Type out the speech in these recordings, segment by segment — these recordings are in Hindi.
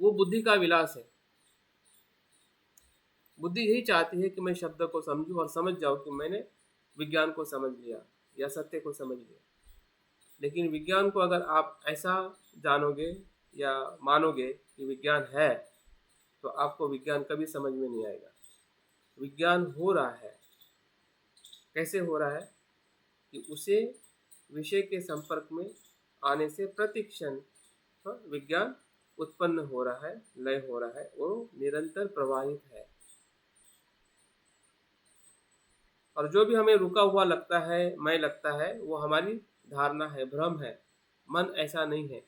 वो बुद्धि का विलास है। बुद्धि यही चाहती है कि मैं शब्द को समझूं और समझ जाऊं कि मैंने विज्ञान को समझ लिया या सत्य को समझ लिया। लेकिन विज्ञान को अगर आप ऐसा जानोगे या मानोगे कि विज्ञान है, तो आपको विज्ञान कभी समझ में नहीं आएगा। विज्ञान हो रहा है, कैसे हो रहा है कि उसे विषय के संपर्क में आने से प्रतिक्षण विज्ञान उत्पन्न हो रहा है, लय हो रहा है, वो निरंतर प्रवाहित है। और जो भी हमें रुका हुआ लगता है, मैं लगता है, वो हमारी धारणा है, भ्रम है। मन ऐसा नहीं है,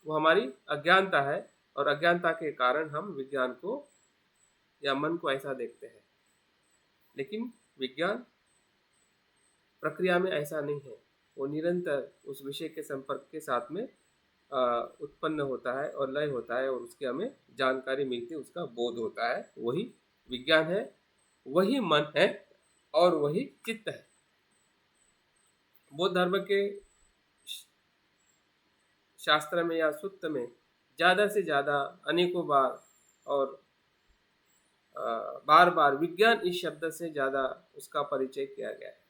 वो हमारी अज्ञानता है। और अज्ञानता के कारण हम विज्ञान को या मन को ऐसा देखते हैं। लेकिन विज्ञान प्रक्रिया में ऐसा नहीं है, वो निरंतर उस विषय के संपर्क के साथ में उत्पन्न होता है और लय होता है, और उसकी हमें जानकारी मिलती है, उसका बोध होता है। वही विज्ञान है, वही मन है और वही चित्त है। बौद्ध धर्म के शास्त्र में या सूत्र में ज़्यादा से ज़्यादा अनेकों बार और बार बार विज्ञान इस शब्द से ज़्यादा उसका परिचय किया गया है।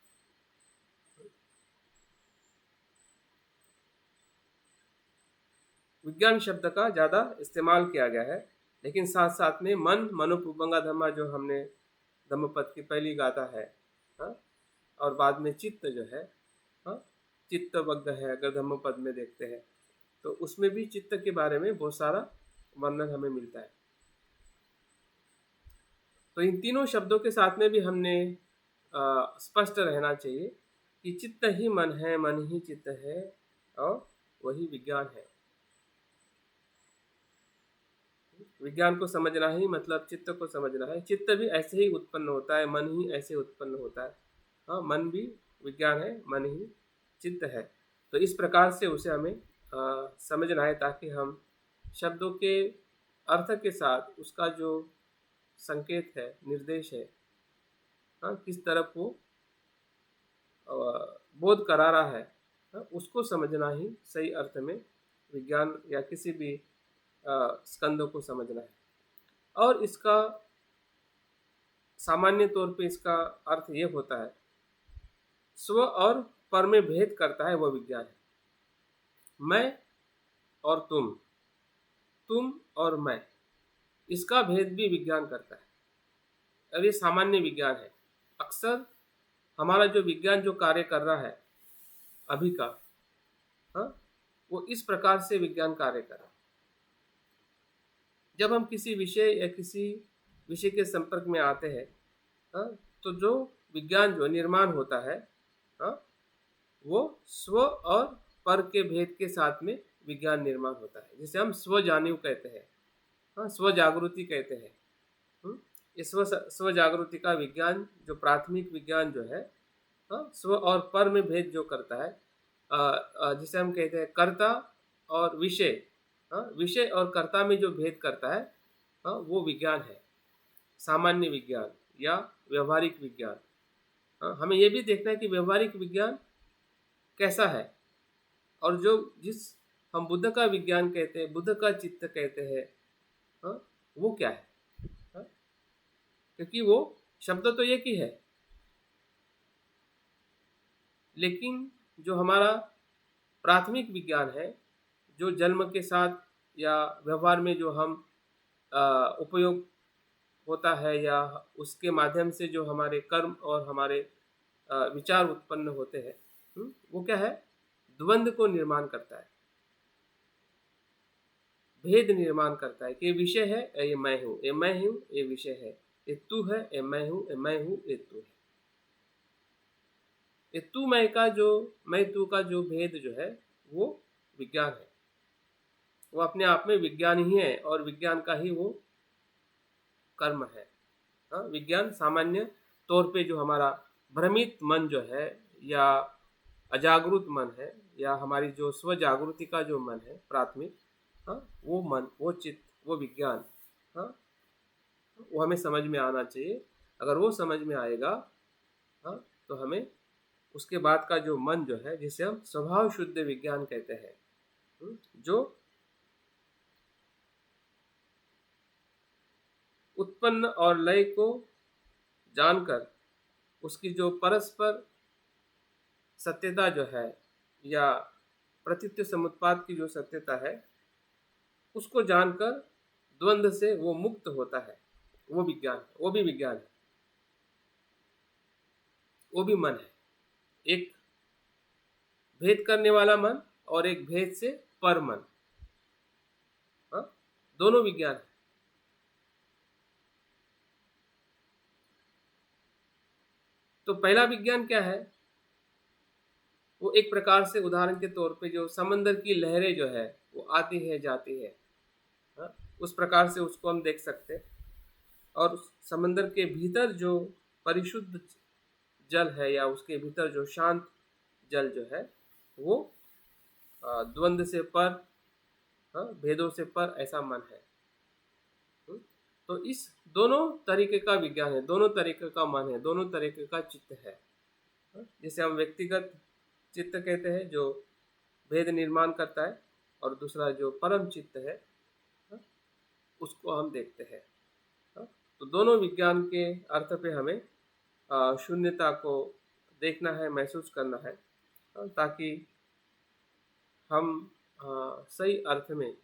विज्ञान शब्द का ज़्यादा इस्तेमाल किया गया है। लेकिन साथ साथ में मन, मनोपुब्बंगा धम्मा, जो हमने धम्मपद की पहली गाथा है, हाँ? और बाद में चित्त जो है, हाँ? चित्तवग्ध है, अगर धम्मपद में देखते हैं तो उसमें भी चित्त के बारे में बहुत सारा वर्णन हमें मिलता है। तो इन तीनों शब्दों के साथ में भी हमने स्पष्ट रहना चाहिए कि चित्त ही मन है, मन ही चित्त है, और वही विज्ञान है। विज्ञान को समझना ही मतलब चित्त को समझना है। चित्त भी ऐसे ही उत्पन्न होता है, मन ही ऐसे उत्पन्न होता है। हाँ, मन भी विज्ञान है, मन ही चित्त है। तो इस प्रकार से उसे हमें समझना है, ताकि हम शब्दों के अर्थ के साथ उसका जो संकेत है, निर्देश है, हाँ, किस तरफ वो बोध करा रहा है, हाँ, उसको समझना ही सही अर्थ में विज्ञान या किसी भी स्कंदों को समझना है। और इसका सामान्य तौर पे इसका अर्थ ये होता है, स्व और पर में भेद करता है वह विज्ञान है। मैं और तुम और मैं, इसका भेद भी विज्ञान करता है। और ये सामान्य विज्ञान है। अक्सर हमारा जो विज्ञान जो कार्य कर रहा है अभी का, हाँ, वो इस प्रकार से विज्ञान कार्य कर रहा है। जब हम किसी विषय या किसी विषय के संपर्क में आते हैं, हाँ, तो जो विज्ञान जो निर्माण होता है, हाँ, वो स्व और पर के भेद के साथ में विज्ञान निर्माण होता है, जिसे हम स्व जानिव कहते हैं, हाँ, स्व जागृति कहते हैं। इस स्व जागृति का विज्ञान, जो प्राथमिक विज्ञान जो है, हाँ, स्व और पर में भेद जो करता है, जिसे हम कहते हैं कर्ता और विषय, हाँ, विषय और कर्ता में जो भेद करता है, हाँ, वो विज्ञान है, सामान्य विज्ञान या व्यवहारिक विज्ञान। हाँ, हमें ये भी देखना है कि व्यवहारिक विज्ञान कैसा है, और जो जिस हम बुद्ध का विज्ञान कहते हैं, बुद्ध का चित्त कहते हैं, हाँ, वो क्या है, हाँ? क्योंकि वो शब्द तो एक ही है, लेकिन जो हमारा प्राथमिक विज्ञान है, जो जन्म के साथ या व्यवहार में जो हम उपयोग होता है, या उसके माध्यम से जो हमारे कर्म और हमारे विचार उत्पन्न होते हैं, वो क्या है, द्वंद्व को निर्माण करता है, भेद निर्माण करता है कि ये विषय है, ये मैं हूँ, ये मैं हूँ, ये विषय है, ये तू है, ये मैं हूँ, ये मैं हूँ, ये तू है। ये तू मैं का जो, मैं तू का जो भेद जो है, वो विज्ञान है। वो अपने आप में विज्ञान ही है, और विज्ञान का ही वो कर्म है। हाँ, विज्ञान सामान्य तौर पे जो हमारा भ्रमित मन जो है, या अजागृत मन है, या हमारी जो स्व जागृति का जो मन है प्राथमिक, हाँ, वो मन, वो चित्त, वो विज्ञान, हाँ, वो हमें समझ में आना चाहिए। अगर वो समझ में आएगा, हाँ, तो हमें उसके बाद का जो मन जो है, जिसे हम स्वभाव शुद्ध विज्ञान कहते हैं, जो उत्पन्न और लय को जानकर उसकी जो परस्पर सत्यता जो है या प्रतीत्य समुत्पाद की जो सत्यता है उसको जानकर द्वंद्व से वो मुक्त होता है। वो विज्ञान, वो भी विज्ञान है, वो भी मन है। एक भेद करने वाला मन और एक भेद से पर मन, हाँ? दोनों विज्ञान है। तो पहला विज्ञान क्या है? वो एक प्रकार से उदाहरण के तौर पे जो समंदर की लहरें जो है वो आती है जाती है, हाँ? उस प्रकार से उसको हम देख सकते हैं। और उस समंदर के भीतर जो परिशुद्ध जल है या उसके भीतर जो शांत जल जो है वो द्वंद्व से पर, हाँ, भेदों से पर ऐसा मन है। तो इस दोनों तरीके का विज्ञान है, दोनों तरीके का मन है, दोनों तरीके का चित्त है। जिसे हम व्यक्तिगत चित्त कहते हैं जो भेद निर्माण करता है, और दूसरा जो परम चित्त है उसको हम देखते हैं। तो दोनों विज्ञान के अर्थ पे हमें शून्यता को देखना है, महसूस करना है, ताकि हम सही अर्थ में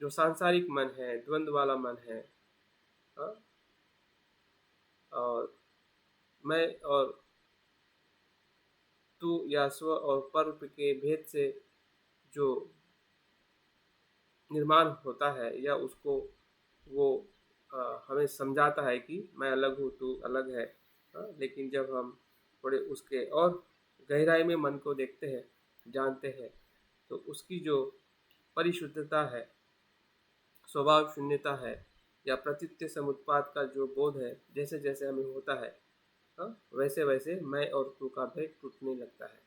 जो सांसारिक मन है, द्वंद्व वाला मन है, और मैं और तू या स्व और पर के भेद से जो निर्माण होता है या उसको वो हमें समझाता है कि मैं अलग हूँ, तू अलग है। लेकिन जब हम थोड़े उसके और गहराई में मन को देखते हैं, जानते हैं, तो उसकी जो परिशुद्धता है, स्वभाव शून्यता है या प्रतीत्य समुत्पाद का जो बोध है, जैसे जैसे हमें होता है, वैसे वैसे मैं और तू का भेद टूटने लगता है।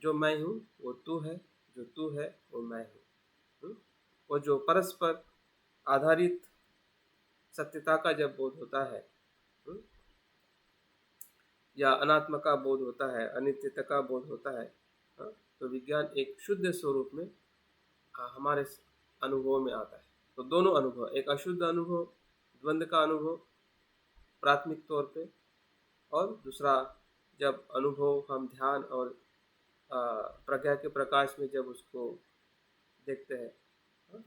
जो मैं हूँ वो तू है, जो तू है वो मैं हूँ। वो जो परस्पर आधारित सत्यता का जब बोध होता है, या अनात्म का बोध होता है, अनित्यता का बोध होता है, तो विज्ञान एक शुद्ध स्वरूप में हमारे अनुभव में आता है। तो दोनों अनुभव, एक अशुद्ध अनुभव, द्वंद्व का अनुभव प्राथमिक तौर पे, और दूसरा जब अनुभव हम ध्यान और प्रज्ञा के प्रकाश में जब उसको देखते हैं,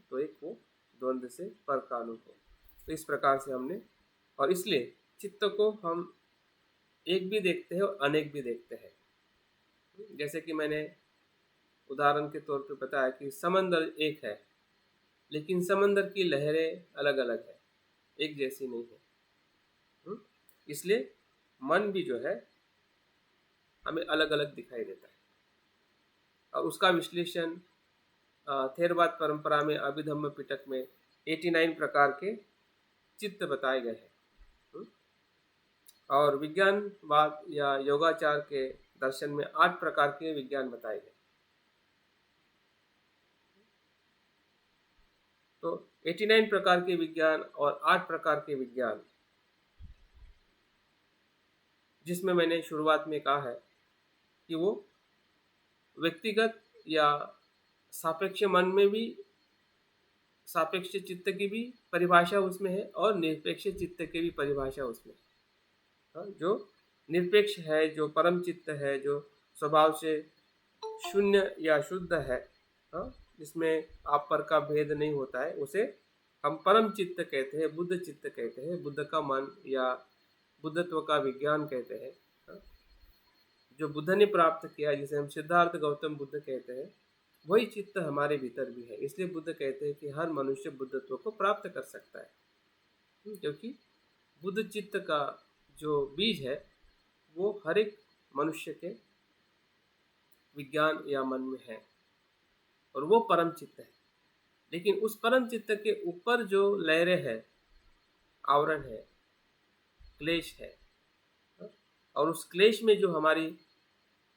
तो एक वो द्वंद्व से पर का अनुभव। तो इस प्रकार से हमने, और इसलिए चित्त को हम एक भी देखते हैं और अनेक भी देखते हैं। जैसे कि मैंने उदाहरण के तौर पे बताया कि समंदर एक है, लेकिन समंदर की लहरें अलग अलग है, एक जैसी नहीं है। इसलिए मन भी जो है हमें अलग अलग दिखाई देता है। और उसका विश्लेषण थेरवाद परंपरा में अभिधम्म पिटक में 89 प्रकार के चित्त बताए गए हैं। और विज्ञानवाद या योगाचार के दर्शन में 8 प्रकार के विज्ञान बताए गए। तो 89 प्रकार के विज्ञान और 8 प्रकार के विज्ञान, जिसमें मैंने शुरुआत में कहा है कि वो व्यक्तिगत या सापेक्ष मन में भी, सापेक्ष चित्त की भी परिभाषा उसमें है और निरपेक्ष चित्त की भी परिभाषा उसमें है। जो निरपेक्ष है, जो परम चित्त है, जो स्वभाव से शून्य या शुद्ध है, जिसमें आप पर का भेद नहीं होता है, उसे हम परम चित्त कहते हैं, बुद्ध चित्त कहते हैं, बुद्ध का मन या बुद्धत्व का विज्ञान कहते हैं। जो बुद्ध ने प्राप्त किया, जिसे हम सिद्धार्थ गौतम बुद्ध कहते हैं, वही चित्त हमारे भीतर भी है। इसलिए बुद्ध कहते हैं कि हर मनुष्य बुद्धत्व को प्राप्त कर सकता है, क्योंकि बुद्ध चित्त का जो बीज है वो हर एक मनुष्य के विज्ञान या मन में है, और वो परम चित्त है। लेकिन उस परम चित्त के ऊपर जो लहरें है, आवरण है, क्लेश है, और उस क्लेश में जो हमारी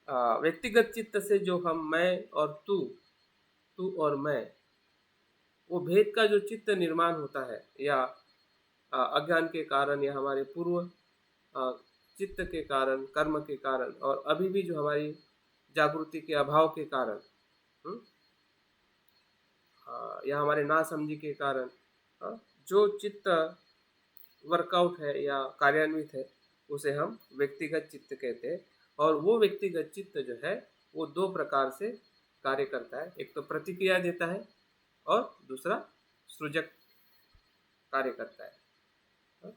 व्यक्तिगत चित्त से जो हम मैं और तू, तू और मैं, वो भेद का जो चित्त निर्माण होता है, या अज्ञान के कारण या हमारे पूर्व चित्त के कारण, कर्म के कारण, और अभी भी जो हमारी जागृति के अभाव के कारण, या हमारे नासमझी के कारण, जो चित्त वर्कआउट है या कार्यान्वित है, उसे हम व्यक्तिगत चित्त कहते हैं। और वो व्यक्तिगत चित्त जो है वो दो प्रकार से कार्य करता है, एक तो प्रतिक्रिया देता है और दूसरा सृजक कार्य करता है,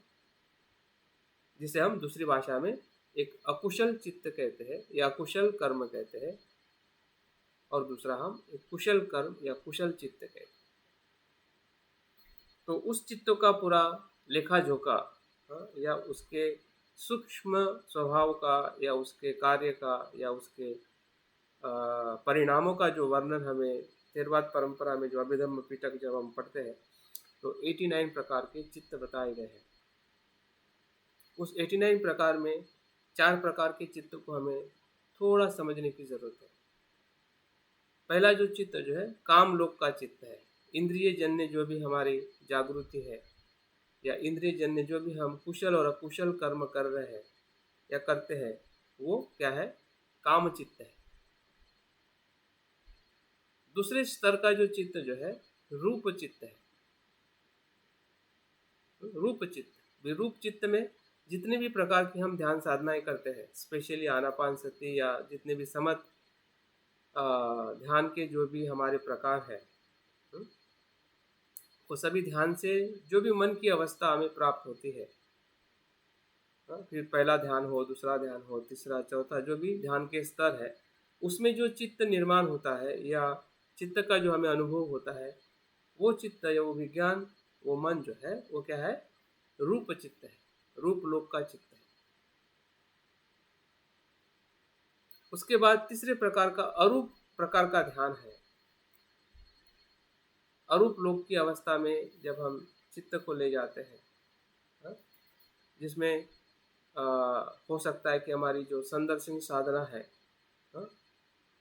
जिसे हम दूसरी भाषा में एक अकुशल चित्त कहते हैं या अकुशल कर्म कहते हैं, और दूसरा हम एक कुशल कर्म या कुशल चित्त कहते हैं। तो उस चित्त का पूरा लेखा जोखा, या उसके सूक्ष्म स्वभाव का या उसके कार्य का या उसके परिणामों का जो वर्णन हमें थेरवाद परंपरा में जो अभिधम्म पिटक जब हम पढ़ते हैं तो 89 प्रकार के चित्त बताए गए हैं। उस 89 प्रकार में 4 प्रकार के चित्त को हमें थोड़ा समझने की जरूरत है। पहला जो चित्त जो है काम लोक का चित्त है। इंद्रिय जन्य जो भी हमारी जागृति है या इंद्रिय जन्य जो भी हम कुशल और अकुशल कर्म कर रहे हैं या करते हैं, वो क्या है? काम चित्त है। दूसरे स्तर का जो चित्त जो है रूप चित्त है। रूप चित्त, रूप चित्त में जितने भी प्रकार की हम ध्यान साधनाएं करते हैं, स्पेशली आनापान सती या जितने भी समत ध्यान के जो भी हमारे प्रकार है, वो सभी ध्यान से जो भी मन की अवस्था हमें प्राप्त होती है, फिर पहला ध्यान हो, दूसरा ध्यान हो, तीसरा, चौथा, जो भी ध्यान के स्तर है, उसमें जो चित्त निर्माण होता है या चित्त का जो हमें अनुभव होता है, वो चित्त या वो विज्ञान, वो मन जो है वो क्या है? रूप चित्त है, रूप लोक का चित्त है। उसके बाद तीसरे प्रकार का अरूप प्रकार का ध्यान है। अरूप लोक की अवस्था में जब हम चित्त को ले जाते हैं, जिसमें हो सकता है कि हमारी जो संदर्शन साधना है,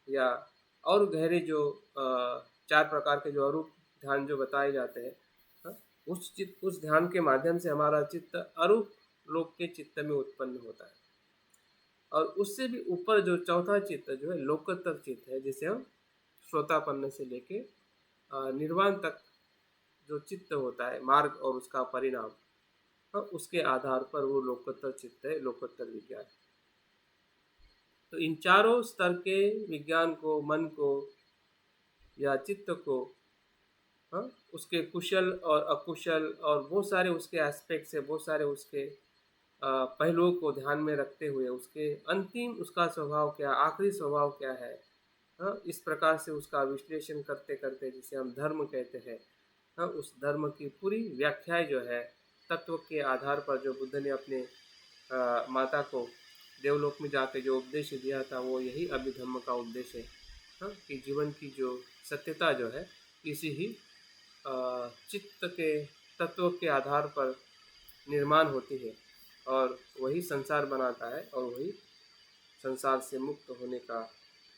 या और गहरे जो 4 प्रकार के जो अरूप ध्यान जो बताए जाते हैं, उस ध्यान के माध्यम से हमारा चित्त अरूप लोक के चित्त में उत्पन्न होता है। और उससे भी ऊपर जो चौथा चित्त जो है लोकोत्तर चित्त है, जिसे हम श्रोतापन्न से लेके निर्वाण तक जो चित्त होता है, मार्ग और उसका परिणाम, उसके आधार पर वो लोकोत्तर चित्त है, लोकोत्तर विज्ञान। तो इन चारों स्तर के विज्ञान को, मन को या चित्त को, उसके कुशल और अकुशल और बहुत सारे उसके एस्पेक्ट्स है, बहुत सारे उसके पहलुओं को ध्यान में रखते हुए उसके अंतिम उसका स्वभाव क्या, आखिरी स्वभाव क्या है, इस प्रकार से उसका विश्लेषण करते करते, जिसे हम धर्म कहते हैं, उस धर्म की पूरी व्याख्याएं जो है तत्व के आधार पर जो बुद्ध ने अपने माता को देवलोक में जाके जो उपदेश दिया था, वो यही अभिधम्म का उद्देश्य है, कि जीवन की जो सत्यता जो है इसी ही चित्त के तत्व के आधार पर निर्माण होती है, और वही संसार बनाता है और वही संसार से मुक्त होने का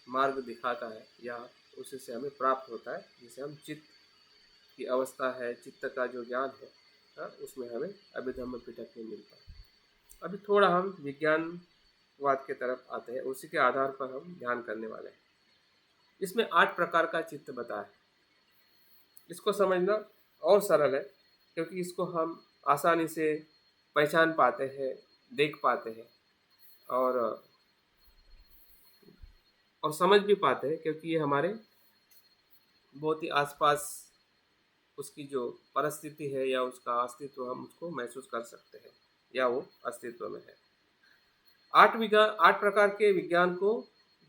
मार्ग दिखाता है, या उसी से हमें प्राप्त होता है, जिसे हम चित्त की अवस्था है, चित्त का जो ज्ञान है, उसमें हमें अभिधम्म पिटक में मिलता है। अभी थोड़ा हम विज्ञानवाद के तरफ आते हैं, उसी के आधार पर हम ध्यान करने वाले हैं। इसमें 8 प्रकार का चित्त बताया है। इसको समझना और सरल है, क्योंकि इसको हम आसानी से पहचान पाते हैं, देख पाते हैं और समझ भी पाते हैं, क्योंकि ये हमारे बहुत ही आसपास उसकी जो परिस्थिति है या उसका अस्तित्व हम उसको महसूस कर सकते हैं, या वो अस्तित्व में है। 8 प्रकार के विज्ञान को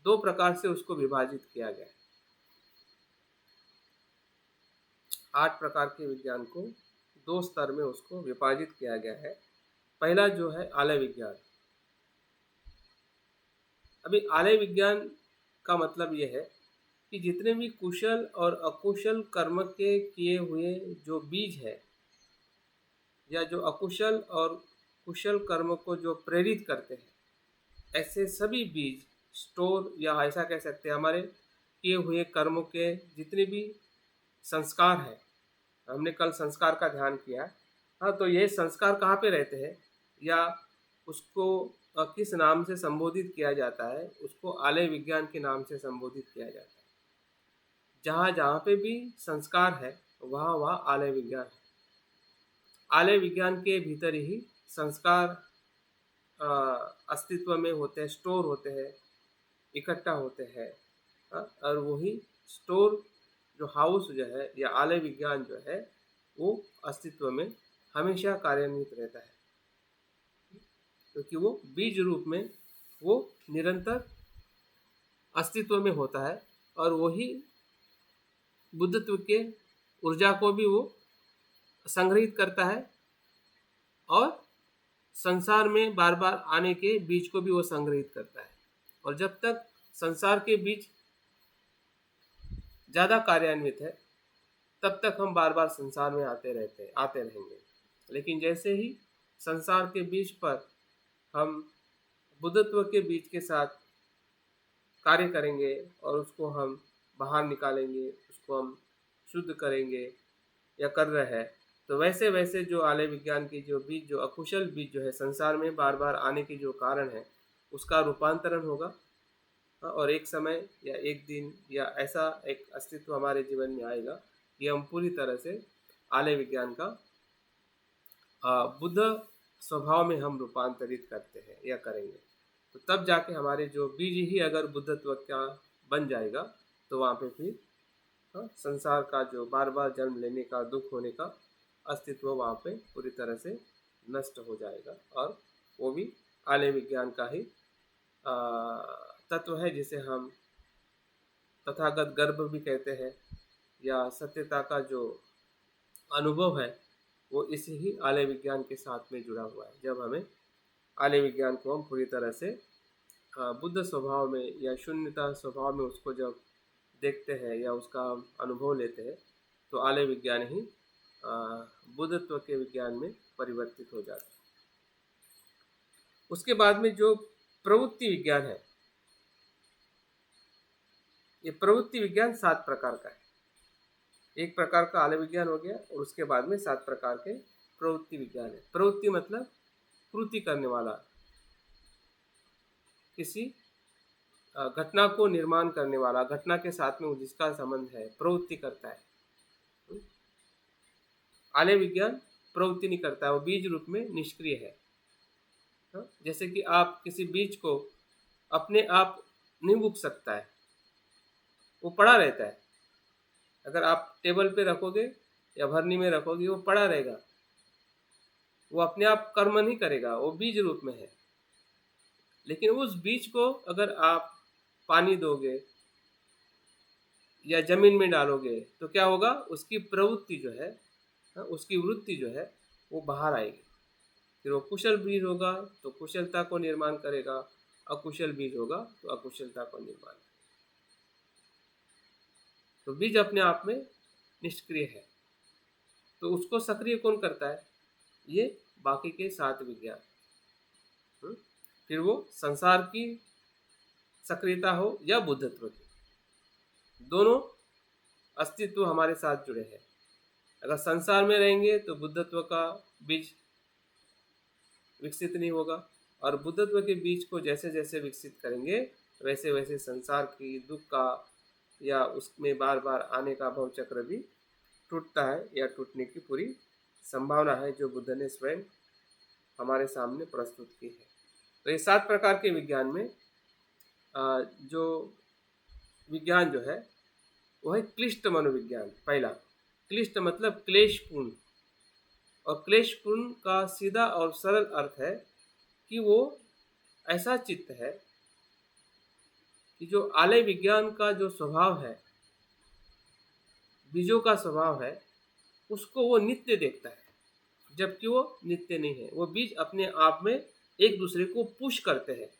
2 प्रकार से उसको विभाजित किया गया है। 8 प्रकार के विज्ञान को 2 स्तर में उसको विभाजित किया गया है। पहला जो है आलय विज्ञान। अभी आलय विज्ञान का मतलब यह है कि जितने भी कुशल और अकुशल कर्म के किए हुए जो बीज है, या जो अकुशल और कुशल कर्म को जो प्रेरित करते हैं, ऐसे सभी बीज स्टोर, या ऐसा कह सकते हैं हमारे किए हुए कर्मों के जितने भी संस्कार है, हमने कल संस्कार का ध्यान किया, हाँ, तो ये संस्कार कहाँ पे रहते हैं या उसको किस नाम से संबोधित किया जाता है, उसको आलय विज्ञान के नाम से संबोधित किया जाता है। जहाँ जहाँ पे भी संस्कार है वहाँ वहाँ आलय विज्ञान है। आलय विज्ञान के भीतर ही संस्कार अस्तित्व में होते हैं, स्टोर होते हैं, इकट्ठा होते हैं। और वही स्टोर जो हाउस जो है या आलय विज्ञान जो है वो अस्तित्व में हमेशा कार्यान्वित रहता है, क्योंकि वो बीज रूप में वो निरंतर अस्तित्व में होता है और वही बुद्धत्व के ऊर्जा को भी वो संग्रहित करता है और संसार में बार बार आने के बीज को भी वो संग्रहित करता है। और जब तक संसार के बीज ज़्यादा कार्यान्वित है तब तक हम बार बार संसार में आते रहेंगे। लेकिन जैसे ही संसार के बीज पर हम बुद्धत्व के बीज के साथ कार्य करेंगे और उसको हम बाहर निकालेंगे, उसको हम शुद्ध करेंगे या कर रहे हैं, तो वैसे वैसे जो आलय विज्ञान की जो बीज, जो अकुशल बीज जो है संसार में बार बार आने के जो कारण है उसका रूपांतरण होगा और एक समय या एक दिन या ऐसा एक अस्तित्व हमारे जीवन में आएगा कि हम पूरी तरह से आलय विज्ञान का बुद्ध स्वभाव में हम रूपांतरित करते हैं या करेंगे। तो तब जाके हमारे जो बीज ही अगर बुद्धत्व का बन जाएगा तो वहाँ पे फिर संसार का जो बार बार जन्म लेने का, दुख होने का अस्तित्व वहाँ पे पूरी तरह से नष्ट हो जाएगा और वो भी आलय विज्ञान का ही तत्व है, जिसे हम तथागत गर्भ भी कहते हैं या सत्यता का जो अनुभव है वो इसी ही आलय विज्ञान के साथ में जुड़ा हुआ है। जब हमें आलय विज्ञान को हम पूरी तरह से बुद्ध स्वभाव में या शून्यता स्वभाव में उसको जब देखते हैं या उसका हम अनुभव लेते हैं तो आलय विज्ञान ही बुद्धत्व के विज्ञान में परिवर्तित हो जाता है। उसके बाद में जो प्रवृत्ति विज्ञान है, ये प्रवृत्ति विज्ञान 7 प्रकार का है। एक प्रकार का आलय विज्ञान हो गया और उसके बाद में 7 प्रकार के प्रवृत्ति विज्ञान है। प्रवृत्ति मतलब कृति करने वाला, किसी घटना को निर्माण करने वाला, घटना के साथ में जिसका संबंध है, प्रवृत्ति करता है। आलय विज्ञान प्रवृत्ति नहीं करता है, वो बीज रूप में निष्क्रिय है। जैसे कि आप किसी बीज को अपने आप नहीं उग सकता है, वो पड़ा रहता है। अगर आप टेबल पे रखोगे या भरनी में रखोगे वो पड़ा रहेगा, वो अपने आप कर्म नहीं करेगा, वो बीज रूप में है। लेकिन उस बीज को अगर आप पानी दोगे या जमीन में डालोगे तो क्या होगा, उसकी प्रवृत्ति जो है, उसकी वृत्ति जो है वो बाहर आएगी। फिर वो कुशल बीज होगा तो कुशलता को निर्माण करेगा, अकुशल बीज होगा तो अकुशलता को निर्माण करेगा। तो बीज अपने आप में निष्क्रिय है, तो उसको सक्रिय कौन करता है, ये बाकी के 7 विज्ञान। फिर वो संसार की सक्रियता हो या बुद्धत्व की, दोनों अस्तित्व हमारे साथ जुड़े हैं। अगर संसार में रहेंगे तो बुद्धत्व का बीज विकसित नहीं होगा और बुद्धत्व के बीज को जैसे जैसे विकसित करेंगे वैसे वैसे संसार की दुख का या उसमें बार बार आने का भव चक्र भी टूटता है या टूटने की पूरी संभावना है, जो बुद्ध ने स्वयं हमारे सामने प्रस्तुत की है। तो ये 7 प्रकार के विज्ञान में जो विज्ञान जो है वो है क्लिष्ट मनोविज्ञान। पहला क्लिष्ट मतलब क्लेशपूर्ण, और क्लेशपूर्ण का सीधा और सरल अर्थ है कि वो ऐसा चित्त है कि जो आलय विज्ञान का जो स्वभाव है, बीजों का स्वभाव है, उसको वो नित्य देखता है, जबकि वो नित्य नहीं है। वो बीज अपने आप में एक दूसरे को पुश करते हैं।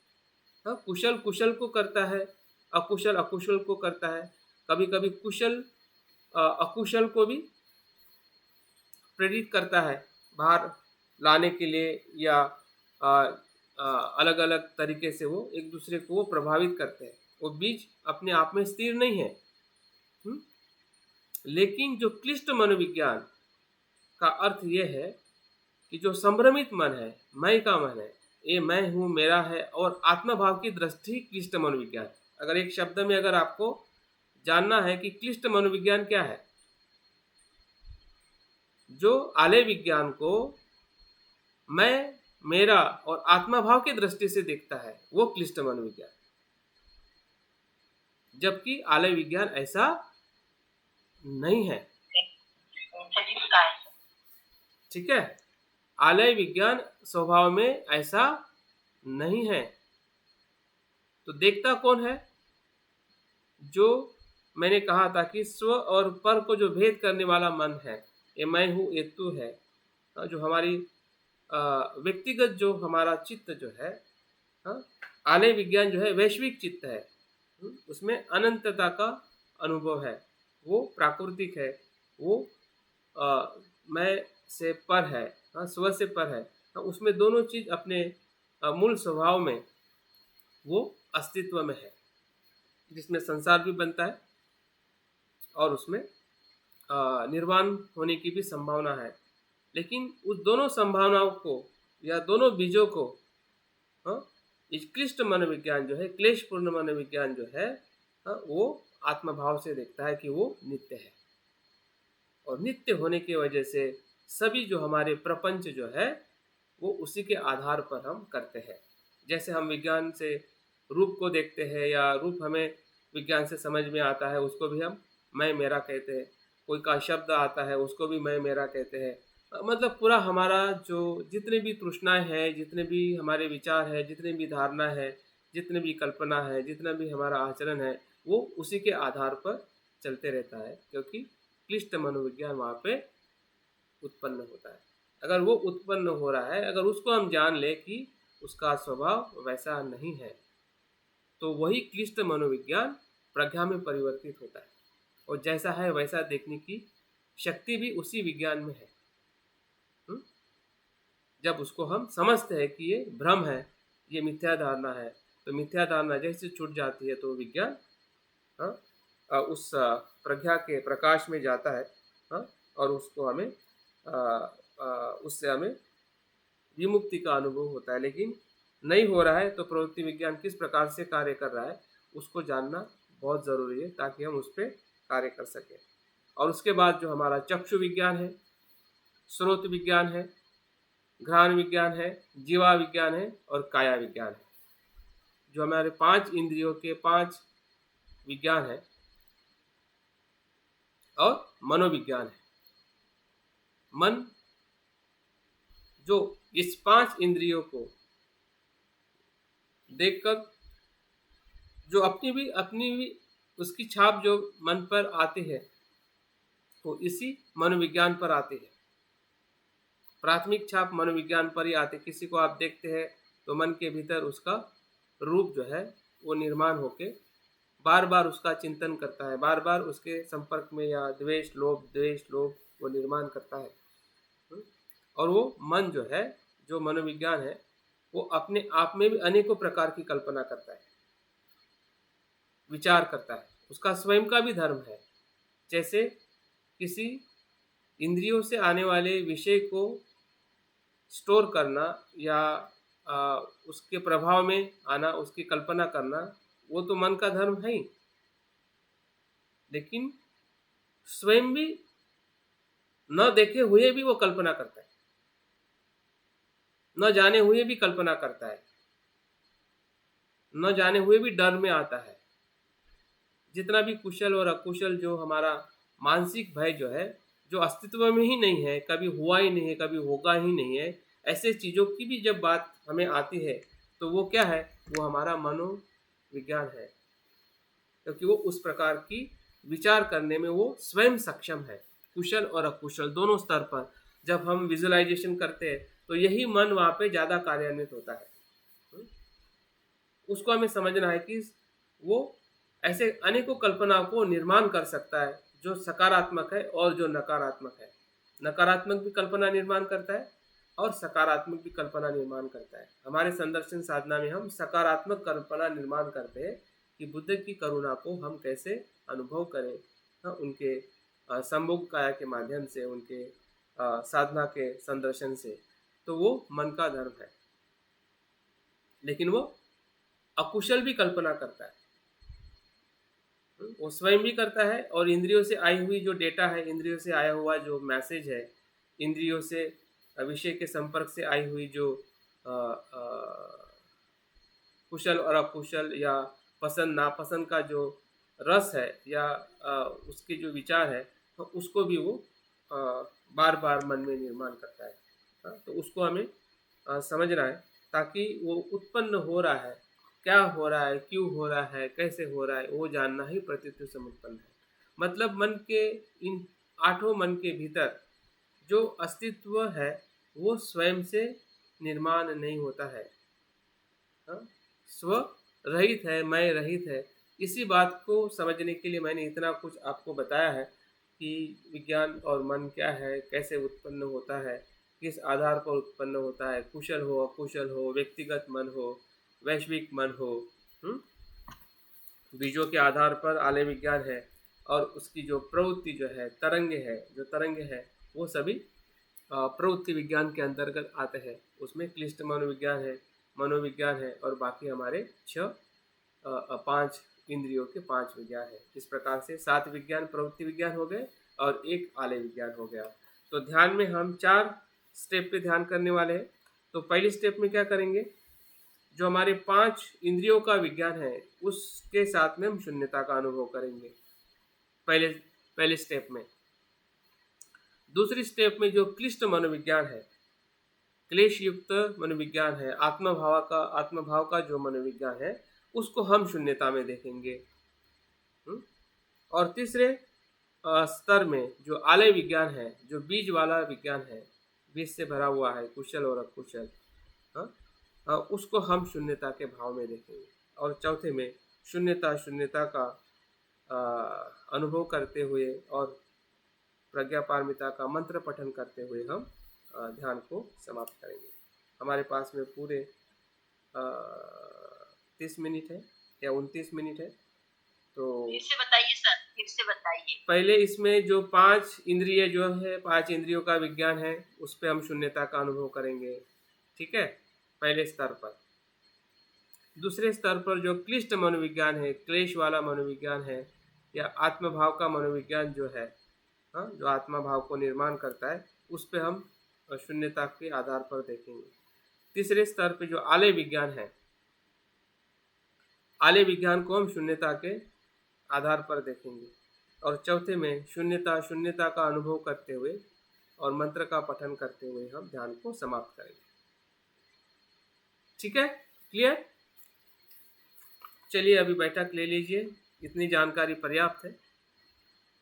कुशल कुशल को करता है, अकुशल अकुशल को करता है, कभी कभी कुशल अकुशल को भी प्रेरित करता है बाहर लाने के लिए, या अलग अलग तरीके से वो एक दूसरे को वो प्रभावित करते हैं। वो बीज अपने आप में स्थिर नहीं है। लेकिन जो क्लिष्ट मनोविज्ञान का अर्थ ये है कि जो संभ्रमित मन है, मैं का मन है, ये मैं हूँ, मेरा है, और आत्मभाव की दृष्टि क्लिष्ट मनोविज्ञान। अगर एक शब्द में अगर आपको जानना है कि क्लिष्ट मनोविज्ञान क्या है, जो आलय विज्ञान को मैं, मेरा और आत्मा भाव की दृष्टि से देखता है, वो क्लिष्ट मनोविज्ञान। जबकि आलय विज्ञान ऐसा नहीं है। ठीक है, आलय विज्ञान स्वभाव में ऐसा नहीं है। तो देखता कौन है? जो मैंने कहा था कि स्व और पर को जो भेद करने वाला मन है, ये मैं हूँ, ये तू है, जो हमारी व्यक्तिगत जो हमारा चित्त जो है, आलय विज्ञान जो है वैश्विक चित्त है। उसमें अनंतता का अनुभव है, वो प्राकृतिक है, वो मैं से पर है, स्व से पर है। उसमें दोनों चीज अपने मूल स्वभाव में वो अस्तित्व में है, जिसमें संसार भी बनता है और उसमें निर्वाण होने की भी संभावना है। लेकिन उस दोनों संभावनाओं को या दोनों बीजों को क्लिष्ट मनोविज्ञान जो है, क्लेशपूर्ण मनोविज्ञान जो है, वो आत्मभाव से देखता है कि वो नित्य है, और नित्य होने की वजह से सभी जो हमारे प्रपंच जो है वो उसी के आधार पर हम करते हैं। जैसे हम विज्ञान से रूप को देखते हैं, या रूप हमें विज्ञान से समझ में आता है, उसको भी हम मैं मेरा कहते हैं। कोई का शब्द आता है, उसको भी मैं मेरा कहते हैं। मतलब पूरा हमारा जो जितने भी तृष्णाएं हैं, जितने भी हमारे विचार है, जितने भी धारणा है, जितने भी कल्पना है, जितना भी हमारा आचरण है, वो उसी के आधार पर चलते रहता है, क्योंकि क्लिष्ट मनोविज्ञान वहाँ पे उत्पन्न होता है। अगर वो उत्पन्न हो रहा है, अगर उसको हम जान ले कि उसका स्वभाव वैसा नहीं है, तो वही क्लिष्ट मनोविज्ञान प्रज्ञा में परिवर्तित होता है, और जैसा है वैसा देखने की शक्ति भी उसी विज्ञान में है। जब उसको हम समझते हैं कि ये भ्रम है, ये मिथ्या धारणा है, तो मिथ्या धारणा जैसे छूट जाती है, तो विज्ञान उस प्रज्ञा के प्रकाश में जाता है, और उसको हमें उससे हमें विमुक्ति का अनुभव होता है। लेकिन नहीं हो रहा है, तो प्रवृत्ति विज्ञान किस प्रकार से कार्य कर रहा है उसको जानना बहुत ज़रूरी है, ताकि हम उस पर कार्य कर सकें। और उसके बाद जो हमारा चक्षु विज्ञान है, स्रोत विज्ञान है, घ्राण विज्ञान है, जीवा विज्ञान है, और काया विज्ञान है, जो हमारे 5 इंद्रियों के 5 विज्ञान है, और मनोविज्ञान है। मन जो इस 5 इंद्रियों को देखकर जो अपनी भी उसकी छाप जो मन पर आती है, वो इसी मनोविज्ञान पर आती है। प्राथमिक छाप मनोविज्ञान पर ही आती है। किसी को आप देखते हैं तो मन के भीतर उसका रूप जो है वो निर्माण होके बार बार उसका चिंतन करता है, बार बार उसके संपर्क में या द्वेष लोभ वो निर्माण करता है। और वो मन जो है, जो मनोविज्ञान है, वो अपने आप में भी अनेकों प्रकार की कल्पना करता है, विचार करता है, उसका स्वयं का भी धर्म है। जैसे किसी इंद्रियों से आने वाले विषय को स्टोर करना या उसके प्रभाव में आना, उसकी कल्पना करना, वो तो मन का धर्म है ही। लेकिन स्वयं भी न देखे हुए भी वो कल्पना करता है, न जाने हुए भी कल्पना करता है, न जाने हुए भी डर में आता है। जितना भी कुशल और अकुशल जो हमारा मानसिक भय जो है, जो अस्तित्व में ही नहीं है, कभी हुआ ही नहीं है, कभी होगा ही नहीं है, ऐसे चीज़ों की भी जब बात हमें आती है, तो वो क्या है? वो हमारा मनोविज्ञान है, क्योंकि वो उस प्रकार की विचार करने में वो स्वयं सक्षम है। कुशल और अकुशल दोनों स्तर पर जब हम विजुअलाइजेशन करते हैं, तो यही मन वहाँ पे ज़्यादा कार्यान्वित होता है। उसको हमें समझना है कि वो ऐसे अनेकों कल्पनाओं को निर्माण कर सकता है, जो सकारात्मक है और जो नकारात्मक है। नकारात्मक भी कल्पना निर्माण करता है और सकारात्मक भी कल्पना निर्माण करता है। हमारे संदर्शन साधना में हम सकारात्मक कल्पना निर्माण करते हैं कि बुद्ध की करुणा को हम कैसे अनुभव करें, उनके संभोग काया के माध्यम से, उनके साधना के संदर्शन से। तो वो मन का धर्म है। लेकिन वो अकुशल भी कल्पना करता है, वो स्वयं भी करता है, और इंद्रियों से आई हुई जो डेटा है, इंद्रियों से आया हुआ जो मैसेज है, इंद्रियों से विषय के संपर्क से आई हुई जो अ, अ, कुशल और अकुशल या पसंद नापसंद का जो रस है या उसके जो विचार है, तो उसको भी वो बार बार मन में निर्माण करता है। तो उसको हमें समझना है, ताकि वो उत्पन्न हो रहा है, क्या हो रहा है, क्यों हो रहा है, कैसे हो रहा है, वो जानना ही प्रतीति से उत्पन्न है। मतलब मन के इन आठों मन के भीतर जो अस्तित्व है वो स्वयं से निर्माण नहीं होता है। हाँ? स्व रहित है, मैं रहित है। इसी बात को समझने के लिए मैंने इतना कुछ आपको बताया है कि विज्ञान और मन क्या है, कैसे उत्पन्न होता है, किस आधार पर उत्पन्न होता है, कुशल हो अकुशल हो, व्यक्तिगत मन हो, वैश्विक मन हो। हुँ? बीजों के आधार पर आलय विज्ञान है, और उसकी जो प्रवृत्ति जो है, तरंग है, वो सभी प्रवृत्ति विज्ञान के अंतर्गत आते हैं। उसमें क्लिष्ट मनोविज्ञान है, और बाकी हमारे पांच इंद्रियों के पांच विज्ञान है। इस प्रकार से 7 विज्ञान प्रवृत्ति विज्ञान हो गए और एक आलय विज्ञान हो गया। तो ध्यान में हम 4 स्टेप पे ध्यान करने वाले हैं। तो पहली स्टेप में क्या करेंगे, जो हमारे 5 इंद्रियों का विज्ञान है उसके साथ में हम शून्यता का अनुभव करेंगे पहले पहले स्टेप में। दूसरी स्टेप में जो क्लिष्ट मनोविज्ञान है, क्लेश युक्त मनोविज्ञान है, आत्मभाव का जो मनोविज्ञान है, उसको हम शून्यता में देखेंगे। और तीसरे स्तर में जो आलय विज्ञान है, जो बीज वाला विज्ञान है, बीज से भरा हुआ है, कुशल और अकुशल, उसको हम शून्यता के भाव में देखेंगे। और चौथे में शून्यता का अनुभव करते हुए और प्रज्ञा पारमिता का मंत्र पठन करते हुए हम ध्यान को समाप्त करेंगे। हमारे पास में पूरे 30 मिनट है या 29 मिनट है। तो फिर से बताइए सर, फिर से बताइए। पहले इसमें जो 5 इंद्रिय जो है, 5 इंद्रियों का विज्ञान है, उस पर हम शून्यता का अनुभव करेंगे। ठीक है, पहले स्तर पर। दूसरे स्तर पर जो क्लिष्ट मनोविज्ञान है, क्लेश वाला मनोविज्ञान है, या आत्मभाव का मनोविज्ञान जो है, जो आत्मा भाव को निर्माण करता है, उस पर हम शून्यता के आधार पर देखेंगे। तीसरे स्तर पे जो आलय विज्ञान है, आलय विज्ञान को हम शून्यता के आधार पर देखेंगे। और चौथे में शून्यता का अनुभव करते हुए और मंत्र का पठन करते हुए हम ध्यान को समाप्त करेंगे। ठीक है, क्लियर? चलिए अभी बैठक ले लीजिए, इतनी जानकारी पर्याप्त है।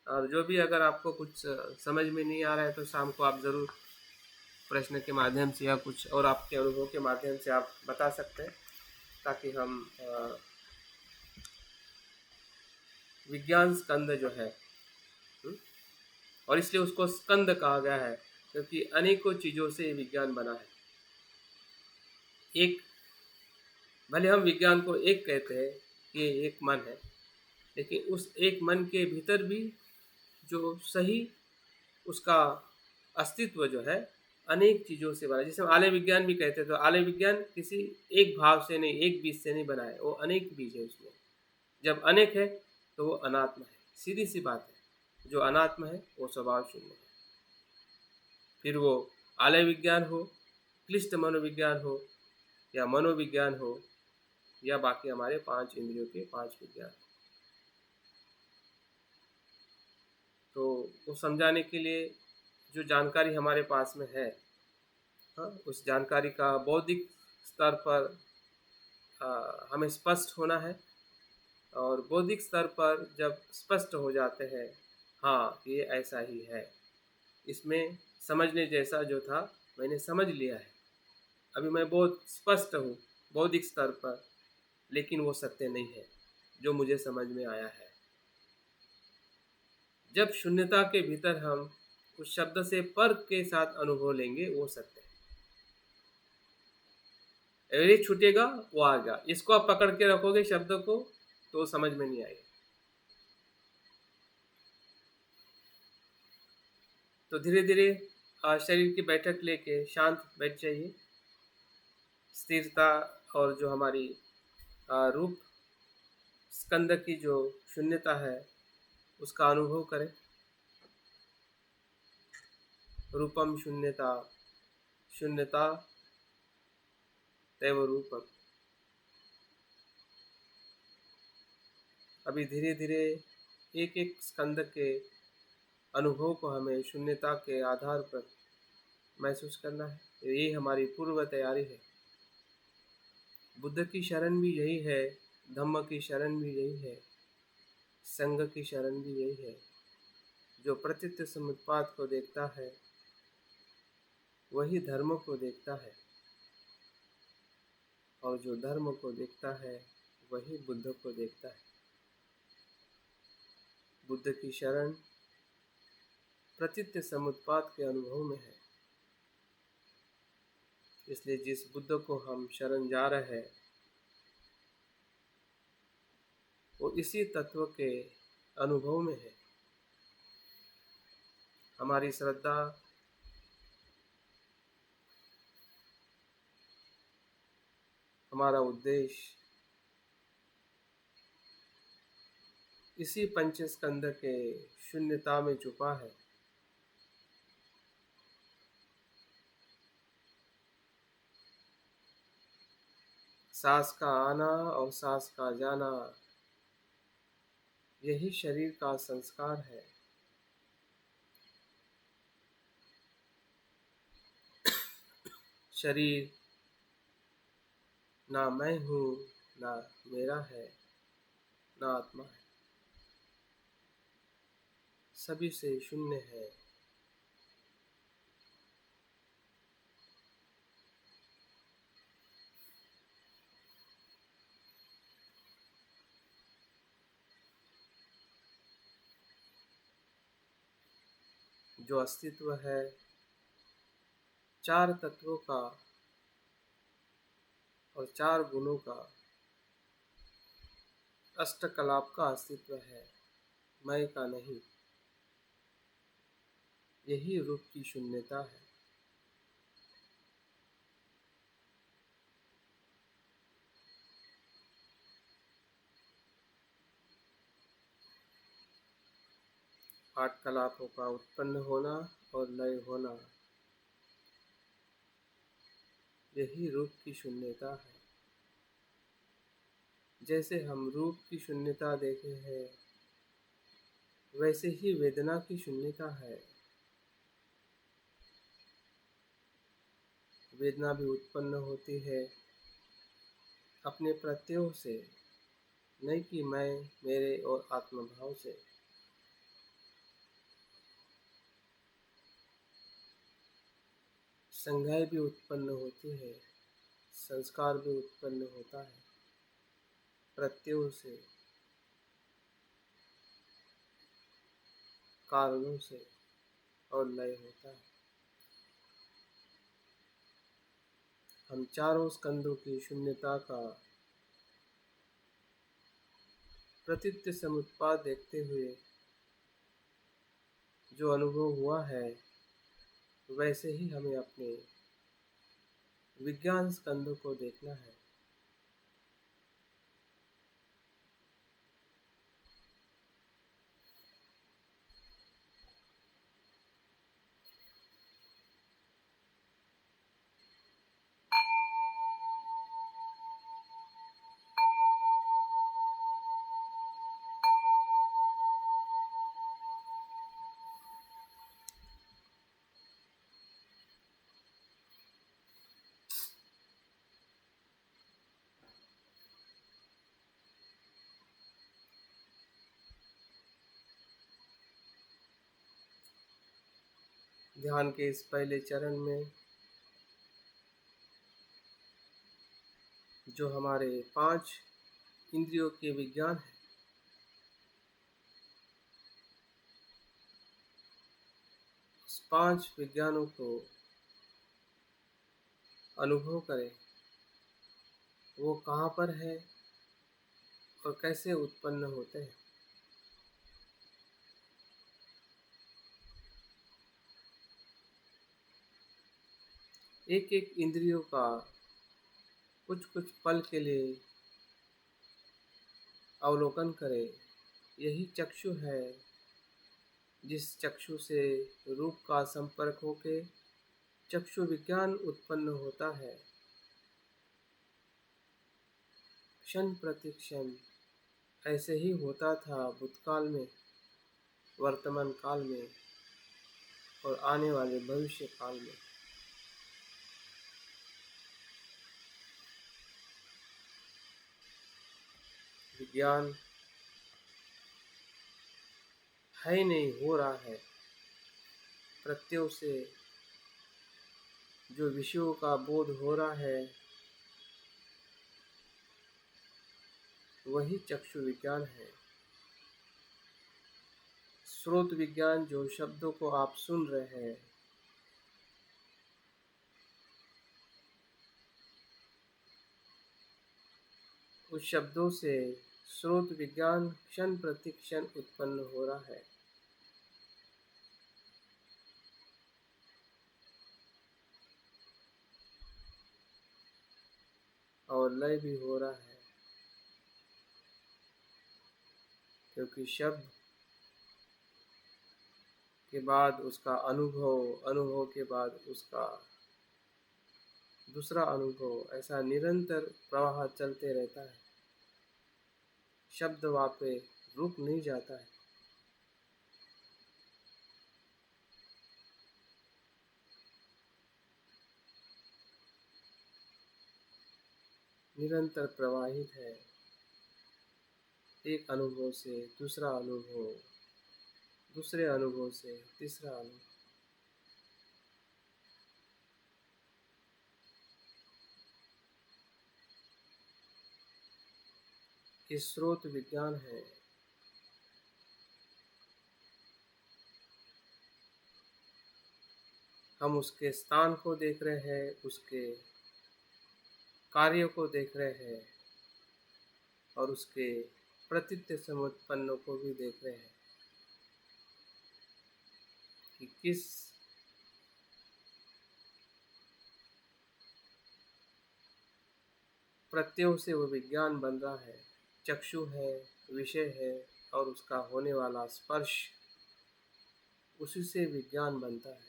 और जो भी अगर आपको कुछ समझ में नहीं आ रहा है तो शाम को आप ज़रूर प्रश्न के माध्यम से या कुछ और आपके अनुभव के माध्यम से आप बता सकते हैं, ताकि हम विज्ञान स्कंद जो है, और इसलिए उसको स्कंद कहा गया है क्योंकि अनेकों चीज़ों से विज्ञान बना है। एक, भले हम विज्ञान को एक कहते हैं कि एक मन है, लेकिन उस एक मन के भीतर भी जो सही उसका अस्तित्व जो है अनेक चीज़ों से बना। जैसे हम आलय विज्ञान भी कहते हैं, तो आलय विज्ञान किसी एक भाव से नहीं, एक बीज से नहीं बना है, वो अनेक बीज है उसमें। जब अनेक है तो वो अनात्मा है, सीधी सी बात है। जो अनात्मा है वो स्वभाव शून्य है। फिर वो आलय विज्ञान हो, क्लिष्ट मनोविज्ञान हो, या मनोविज्ञान हो, या बाकी हमारे 5 इंद्रियों के 5 विज्ञान। तो वो समझाने के लिए जो जानकारी हमारे पास में है, उस जानकारी का बौद्धिक स्तर पर हमें स्पष्ट होना है। और बौद्धिक स्तर पर जब स्पष्ट हो जाते हैं, हाँ ये ऐसा ही है, इसमें समझने जैसा जो था मैंने समझ लिया है, अभी मैं बहुत स्पष्ट हूँ बौद्धिक स्तर पर, लेकिन वो सत्य नहीं है जो मुझे समझ में आया है। जब शून्यता के भीतर हम उस शब्द से पर के साथ अनुभव लेंगे, वो सत्य है। अगर ये छूटेगा वो आ गया, इसको आप पकड़ के रखोगे शब्द को तो समझ में नहीं आएगा। तो धीरे धीरे शरीर की बैठक लेके शांत बैठ जाइए। स्थिरता और जो हमारी रूप स्कंद की जो शून्यता है उसका अनुभव करें। रूपम शून्यता, शून्यता तैव रूपम। अभी धीरे धीरे एक एक स्कंद के अनुभव को हमें शून्यता के आधार पर महसूस करना है। यही हमारी पूर्व तैयारी है। बुद्ध की शरण भी यही है, धम्म की शरण भी यही है, संघ की शरण भी यही है। जो प्रतीत समुत्पाद को देखता है वही धर्म को देखता है, और जो धर्म को देखता है वही बुद्ध को देखता है। बुद्ध की शरण प्रतीत समुत्पाद के अनुभव में है। इसलिए जिस बुद्ध को हम शरण जा रहे हैं वो इसी तत्व के अनुभव में है। हमारी श्रद्धा, हमारा उद्देश्य इसी पंचस्कंद के शून्यता में छुपा है। सांस का आना और सांस का जाना यही शरीर का संस्कार है। शरीर ना मैं हूँ, ना मेरा है, ना आत्मा है, सभी से शून्य है। जो अस्तित्व है चार तत्वों का और चार गुणों का, अष्टकलाप का अस्तित्व है, मैं का नहीं। यही रूप की शून्यता है। आठ कलापों का उत्पन्न होना और लय होना, यही रूप की शून्यता है। जैसे हम रूप की शून्यता देखे हैं वैसे ही वेदना की शून्यता है। वेदना भी उत्पन्न होती है अपने प्रत्ययों से, नहीं कि मैं, मेरे और आत्मभाव से। संज्ञाएं भी उत्पन्न होती है, संस्कार भी उत्पन्न होता है प्रत्ययों से, कारणों से, और लय होता है। हम चारों स्कंदों की शून्यता का प्रतीत समुत्पाद देखते हुए जो अनुभव हुआ है वैसे ही हमें अपने विज्ञान स्कंदों को देखना है। ध्यान के इस पहले चरण में जो हमारे 5 इंद्रियों के विज्ञान है, उस 5 विज्ञानों को अनुभव करें। वो कहाँ पर है और कैसे उत्पन्न होते हैं। एक एक इंद्रियों का कुछ कुछ पल के लिए अवलोकन करें। यही चक्षु है जिस चक्षु से रूप का संपर्क होके चक्षु विज्ञान उत्पन्न होता है, क्षण प्रति क्षण ऐसे ही होता था भूतकाल में, वर्तमान काल में और आने वाले भविष्य काल में। विज्ञान है नहीं, हो रहा है। प्रत्ययों से जो विषयों का बोध हो रहा है वही चक्षु विज्ञान है। स्रोत विज्ञान जो शब्दों को आप सुन रहे हैं, उस शब्दों से स्रोत विज्ञान क्षण प्रति क्षण उत्पन्न हो रहा है। और लय भी हो रहा है, क्योंकि शब्द के बाद उसका अनुभव, अनुभव के बाद उसका दूसरा अनुभव, ऐसा निरंतर प्रवाह चलते रहता है। शब्द वहाँ पे रुक नहीं जाता है। निरंतर प्रवाहित है, एक अनुभव से दूसरा अनुभव, दूसरे अनुभव से तीसरा अनुभव। ये स्रोत विज्ञान है। हम उसके स्थान को देख रहे हैं, उसके कार्यों को देख रहे हैं और उसके प्रतीत्य समुत्पन्नों को भी देख रहे हैं कि किस प्रत्ययों से वो विज्ञान बन रहा है। चक्षु है, विषय है और उसका होने वाला स्पर्श, उसी से विज्ञान बनता है।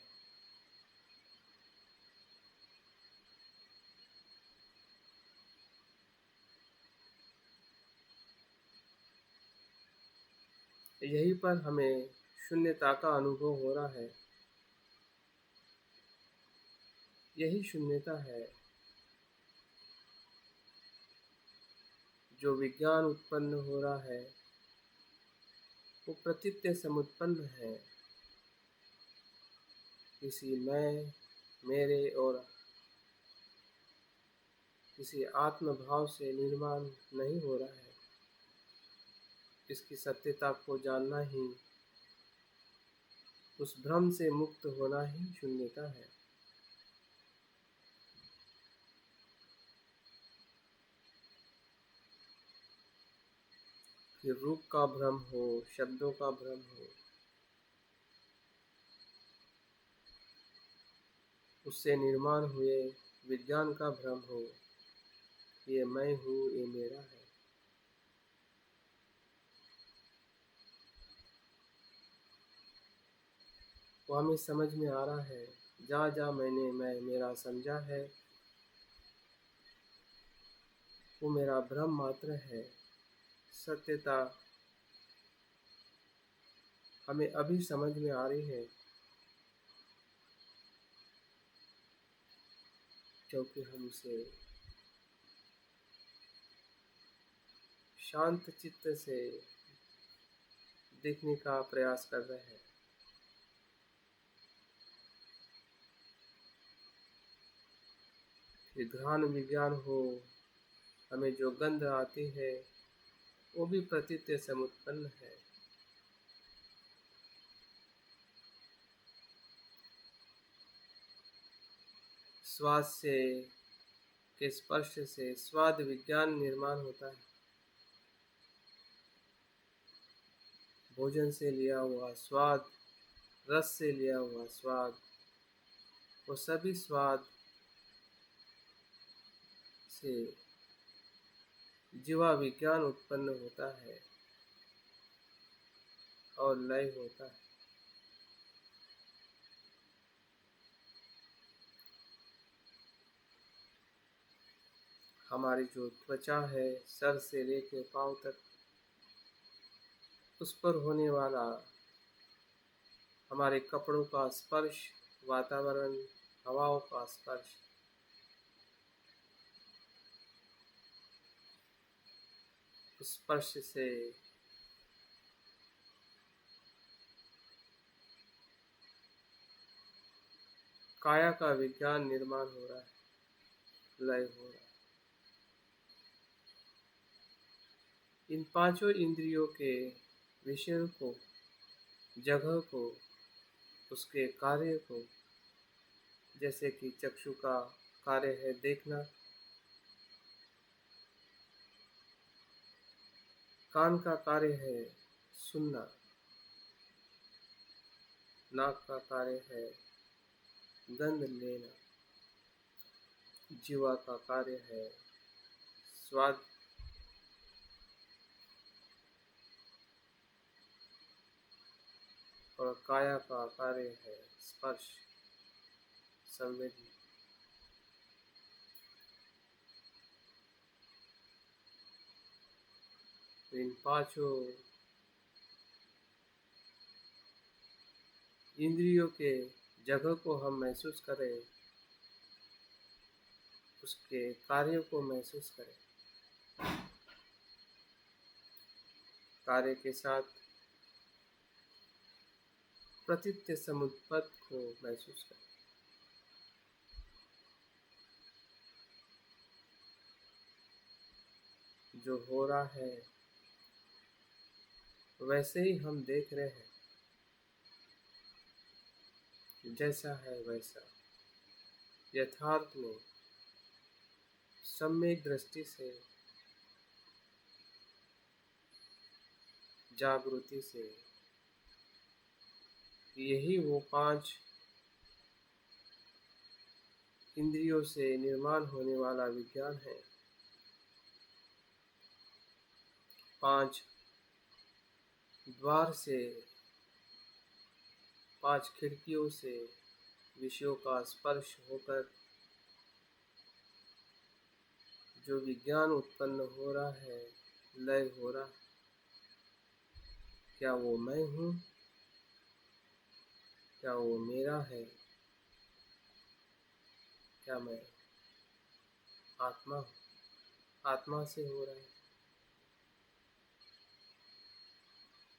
यहीं पर हमें शून्यता का अनुभव हो रहा है। यही शून्यता है जो विज्ञान उत्पन्न हो रहा है, वो प्रतीत्य समुत्पन्न है। किसी मैं, मेरे और किसी आत्म भाव से निर्माण नहीं हो रहा है। इसकी सत्यता को जानना ही, उस भ्रम से मुक्त होना ही शून्यता है। कि रूप का भ्रम हो, शब्दों का भ्रम हो, उससे निर्माण हुए विज्ञान का भ्रम हो, ये मैं हूँ, ये मेरा है। वो हमें समझ में आ रहा है। जा जा मैंने मैं मेरा समझा है, वो मेरा भ्रम मात्र है। सत्यता हमें अभी समझ में आ रही है, क्योंकि हम उसे शांत चित्त से देखने का प्रयास कर रहे हैं। घ्राण विज्ञान हो, हमें जो गंध आती है वो भी प्रतीत्य समुत्पन्न है। स्वाद से के स्पर्श से स्वाद विज्ञान निर्माण होता है। भोजन से लिया हुआ स्वाद, रस से लिया हुआ स्वाद, वो सभी स्वाद से जीवा विज्ञान उत्पन्न होता है और लय होता है। हमारी जो त्वचा है सर से लेकर पांव तक, उस पर होने वाला हमारे कपड़ों का स्पर्श, वातावरण, हवाओं का स्पर्श, स्पर्श से काया का विज्ञान निर्माण हो रहा है, लय हो रहा है। इन पांचों इंद्रियों के विषयों को, जगह को, उसके कार्य को, जैसे कि चक्षु का कार्य है देखना, कान का कार्य है सुनना, नाक का कार्य है गंध लेना, जीवा का कार्य है स्वाद, और काया का कार्य है स्पर्श, संवेदना। इन पांचों इंद्रियों के जगह को हम महसूस करें, उसके कार्यों को महसूस करें, कार्य के साथ प्रतीत्य समुत्पत्ति को महसूस करें। जो हो रहा है वैसे ही हम देख रहे हैं, जैसा है वैसा यथार्थ में सम्यक दृष्टि से, जागृति से, यही वो पांच इंद्रियों से निर्माण होने वाला विज्ञान है। पांच द्वार से, पांच खिड़कियों से विषयों का स्पर्श होकर जो विज्ञान उत्पन्न हो रहा है, लय हो रहा है, क्या वो मैं हूँ? क्या वो मेरा है? क्या मैं आत्मा हूँ? आत्मा से हो रहा है,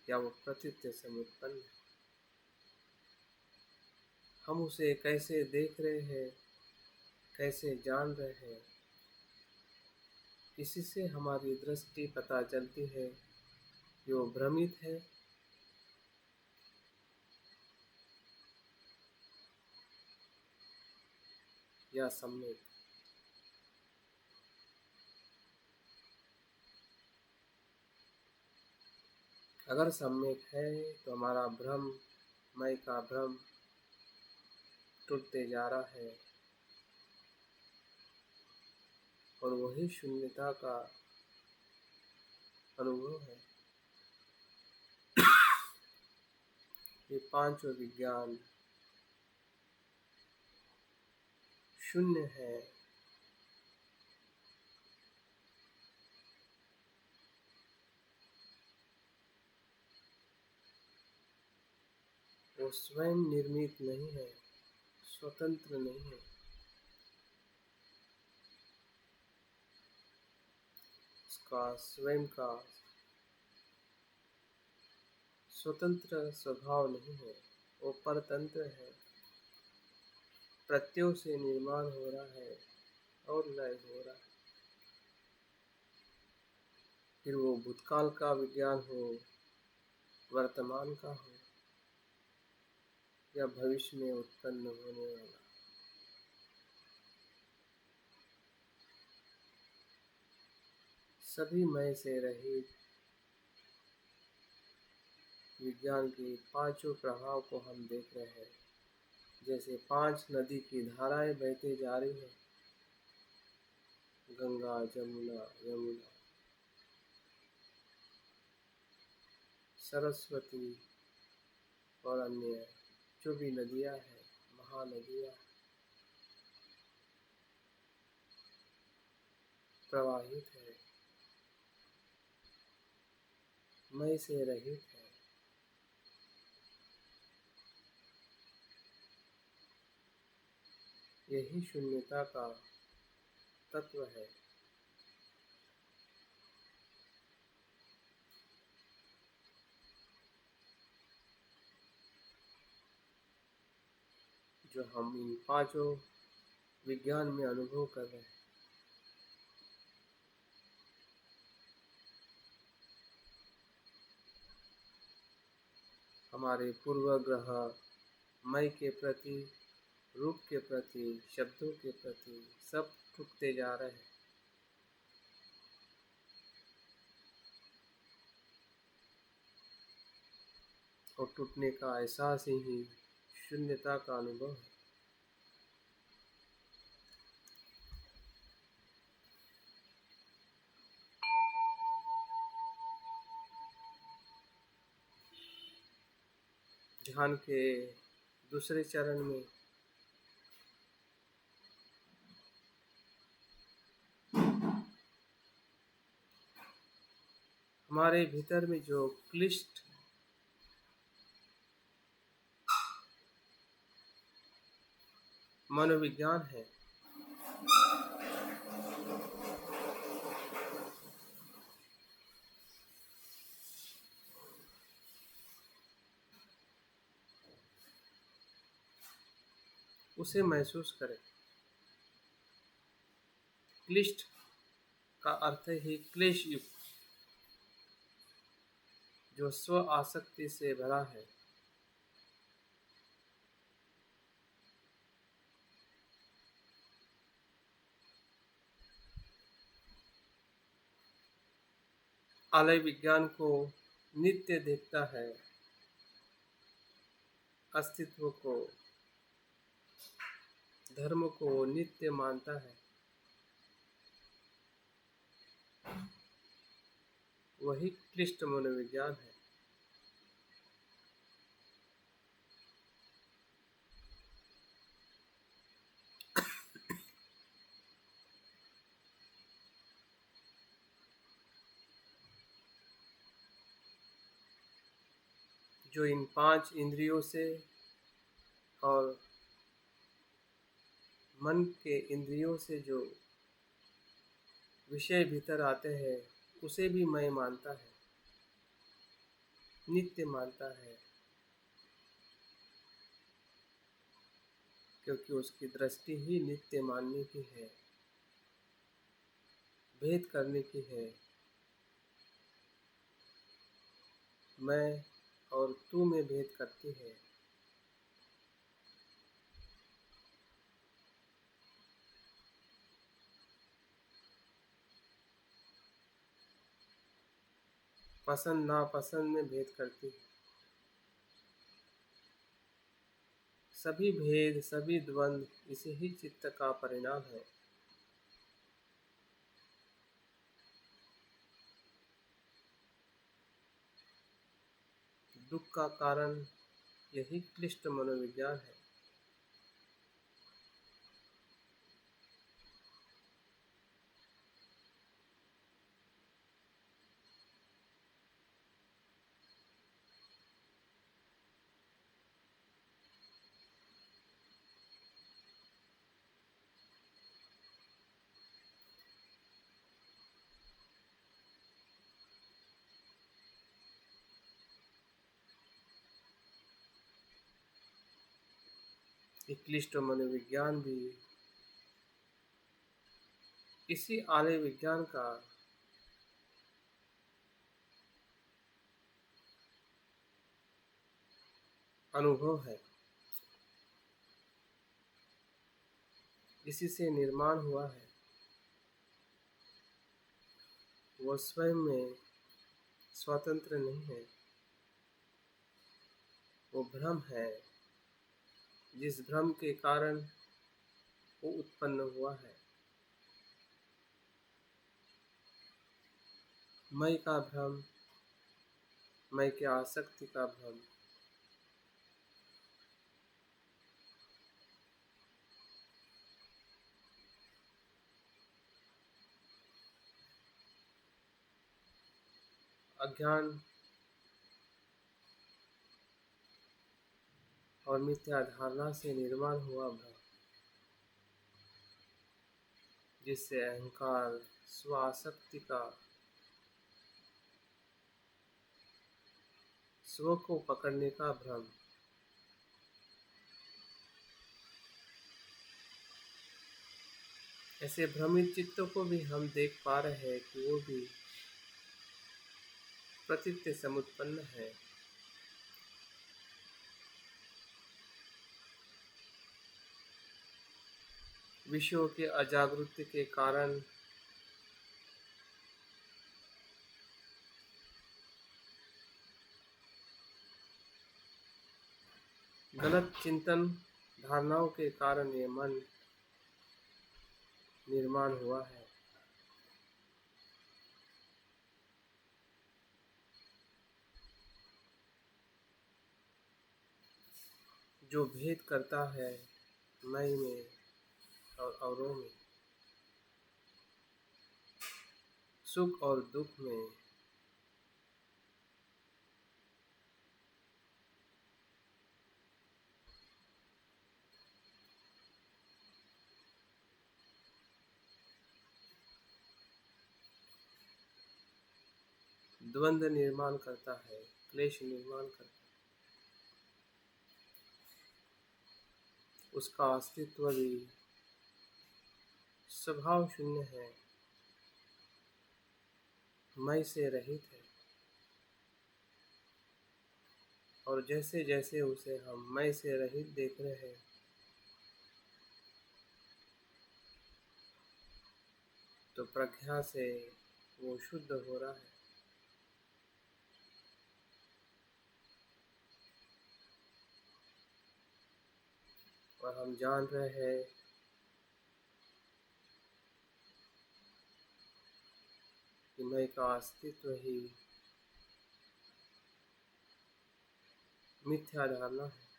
क्या वो प्रतीत्य से उत्पन्न है? हम उसे कैसे देख रहे हैं, कैसे जान रहे हैं, इसी से हमारी दृष्टि पता चलती है कि वो भ्रमित है या सम्यक। अगर सम्यक है तो हमारा भ्रम, मैं का भ्रम टूटते जा रहा है और वही शून्यता का अनुभव है। ये पांचों विज्ञान शून्य है, वो स्वयं निर्मित नहीं है, स्वतंत्र नहीं है। उसका स्वयं का स्वतंत्र स्वभाव नहीं है, वो परतंत्र है। प्रत्ययों से निर्माण हो रहा है और लय हो रहा है। फिर वो भूतकाल का विज्ञान हो, वर्तमान का हो, या भविष्य में उत्पन्न होने वाला, सभी मैं से रहित विज्ञान के पांचों प्रभाव को हम देख रहे हैं। जैसे पांच नदी की धाराएं बहती जा रही हैं, गंगा, जमुना, यमुना, सरस्वती और अन्य जो भी नदियां हैं, महानदियां। प्रवाहित है, मैं से रहित है। यही शून्यता का तत्व है। जो हम इन पांचों विज्ञान में अनुभव कर रहे हैं। हमारे पूर्वग्रह मय के प्रति, रूप के प्रति, शब्दों के प्रति सब टूटते जा रहे हैं। और टूटने का एहसास ही शून्यता का अनुभव है। ध्यान के दूसरे चरण में हमारे भीतर में जो क्लिष्ट मनोविज्ञान है, उसे महसूस करें। क्लिष्ट का अर्थ है क्लेश युक्त, जो स्व आसक्ति से भरा है। आलय विज्ञान को नित्य देखता है, अस्तित्व को, धर्म को नित्य मानता है। वही क्लिष्ट मनोविज्ञान है। जो इन पांच इंद्रियों से और मन के इंद्रियों से जो विषय भीतर आते हैं, उसे भी मैं मानता है, नित्य मानता है, क्योंकि उसकी दृष्टि ही नित्य मानने की है, भेद करने की है। मैं और तू में भेद करती है। पसंद नापसंद में भेद करती है। सभी भेद, सभी द्वंद्व इसी ही चित्त का परिणाम है। दुख का कारण यही क्लिष्ट मनोविज्ञान है। ये क्लिष्ट मनोविज्ञान भी इसी आलय विज्ञान का अनुभव है। इसी से निर्माण हुआ है। वो स्वयं में स्वतंत्र नहीं है। वो भ्रम है, जिस भ्रम के कारण वो उत्पन्न हुआ है। मैं का भ्रम, मैं के आसक्ति का भ्रम। अज्ञान और मिथ्या धारणा से निर्माण हुआ भ्रम, जिससे अहंकार स्वासक्ति का स्व को पकड़ने का भ्रम, ऐसे भ्रमित चित्तों को भी हम देख पा रहे हैं कि वो भी प्रतीत्य समुत्पन्न है। विषयों के अजागृति के कारण गलत चिंतन धारणाओं के कारण ये मन निर्माण हुआ है। जो भेद करता है मैं में और औरों में, सुख और दुख में, द्वंद्व निर्माण करता है, क्लेश निर्माण करता है। उसका अस्तित्व भी स्वभाव शून्य है, मैं से रहित है। और जैसे जैसे उसे हम मैं से रहित देख रहे हैं, तो प्रज्ञा से वो शुद्ध हो रहा है। और हम जान रहे हैं कि मैं का अस्तित्व ही मिथ्या धारणा है।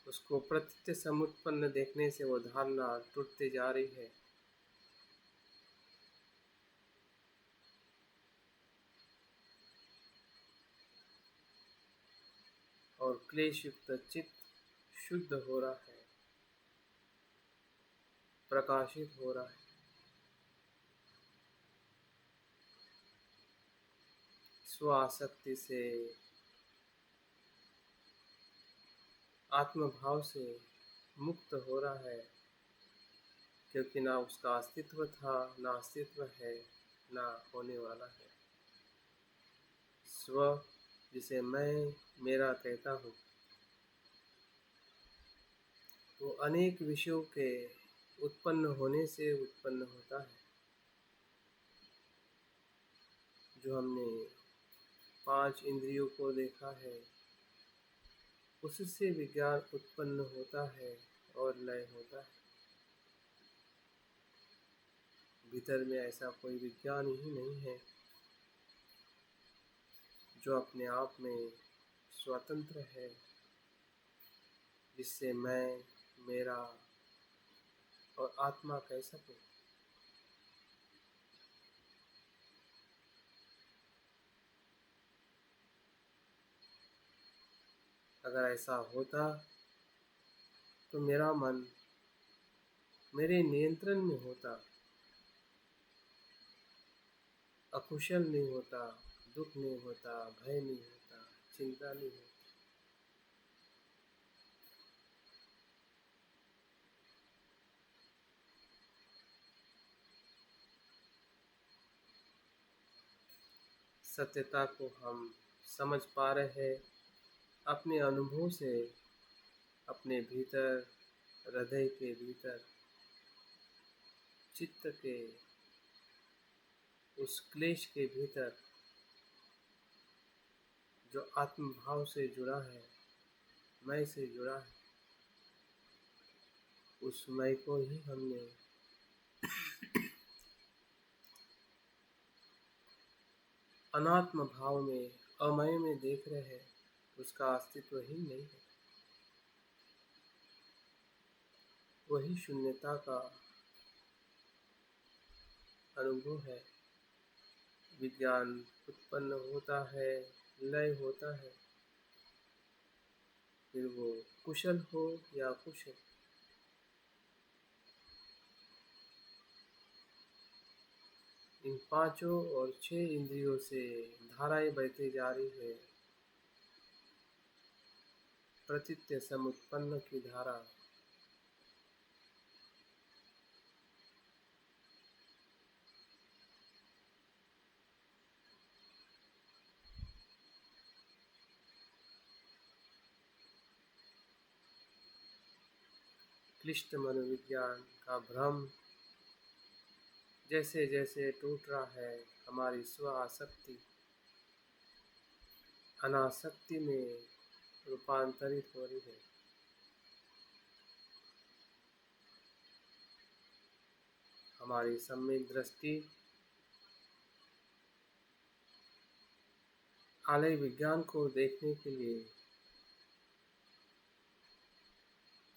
उसको प्रतीत्य समुत्पन्न देखने से वो धारणा टूटती जा रही है। और क्लेश युक्त चित्त शुद्ध हो रहा है, प्रकाशित हो रहा है। स्व आसक्ति से, आत्मभाव से मुक्त हो रहा है, क्योंकि ना उसका अस्तित्व था, ना अस्तित्व है, ना होने वाला है। स्व, जिसे मैं मेरा कहता हूँ, वो अनेक विषयों के उत्पन्न होने से उत्पन्न होता है। जो हमने 5 इंद्रियों को देखा है, उससे विज्ञान उत्पन्न होता है और लय होता है। भीतर में ऐसा कोई विज्ञान ही नहीं है जो अपने आप में स्वतंत्र है, जिससे मैं, मेरा और आत्मा कह सकूं। अगर ऐसा होता तो मेरा मन मेरे नियंत्रण में होता, अकुशल नहीं होता, दुख नहीं होता, भय नहीं होता, चिंता नहीं होती। सत्यता को हम समझ पा रहे हैं अपने अनुभव से, अपने भीतर, हृदय के भीतर, चित्त के उस क्लेश के भीतर जो आत्मभाव से जुड़ा है, मैं से जुड़ा है, उस मैं को ही हमने अनात्म भाव में, अमय में देख रहे हैं। उसका अस्तित्व ही नहीं है। वही शून्यता का अनुभव है। विज्ञान उत्पन्न होता है, लय होता है, फिर वो कुशल हो या अकुशल, इन पांचों और 6 इंद्रियों से धाराएं बहती जा रही है। प्रतीत्य समुत्पन्न की धारा। क्लिष्ट मनोविज्ञान का भ्रम जैसे जैसे टूट रहा है, हमारी स्व आसक्ति अनासक्ति में रूपांतरित हो रही है। हमारी सम्यक दृष्टि आलय विज्ञान को देखने के लिए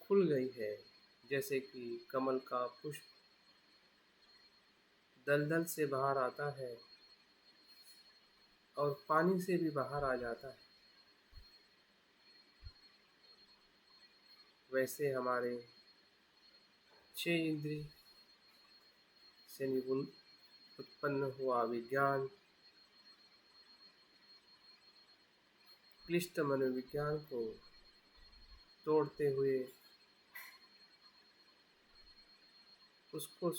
खुल गई है। जैसे कि कमल का पुष्प दलदल से बाहर आता है और पानी से भी बाहर आ जाता है, वैसे हमारे 6 इंद्रिय से निपुण उत्पन्न हुआ विज्ञान क्लिष्ट मनोविज्ञान को तोड़ते हुए उसको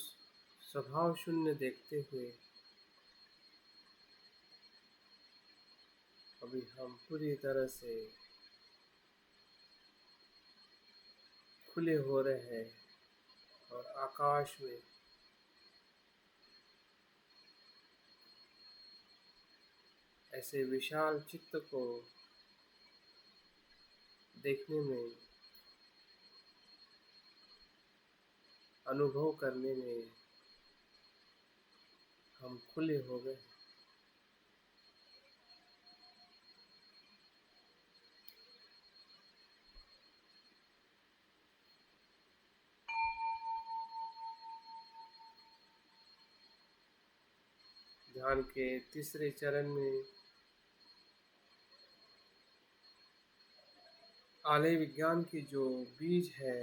स्वभाव शून्य देखते हुए अभी हम पूरी तरह से खुले हो रहे हैं और आकाश में ऐसे विशाल चित्त को देखने में, अनुभव करने में हम खुले हो गए। ध्यान के तीसरे चरण में आलय विज्ञान की जो बीज है,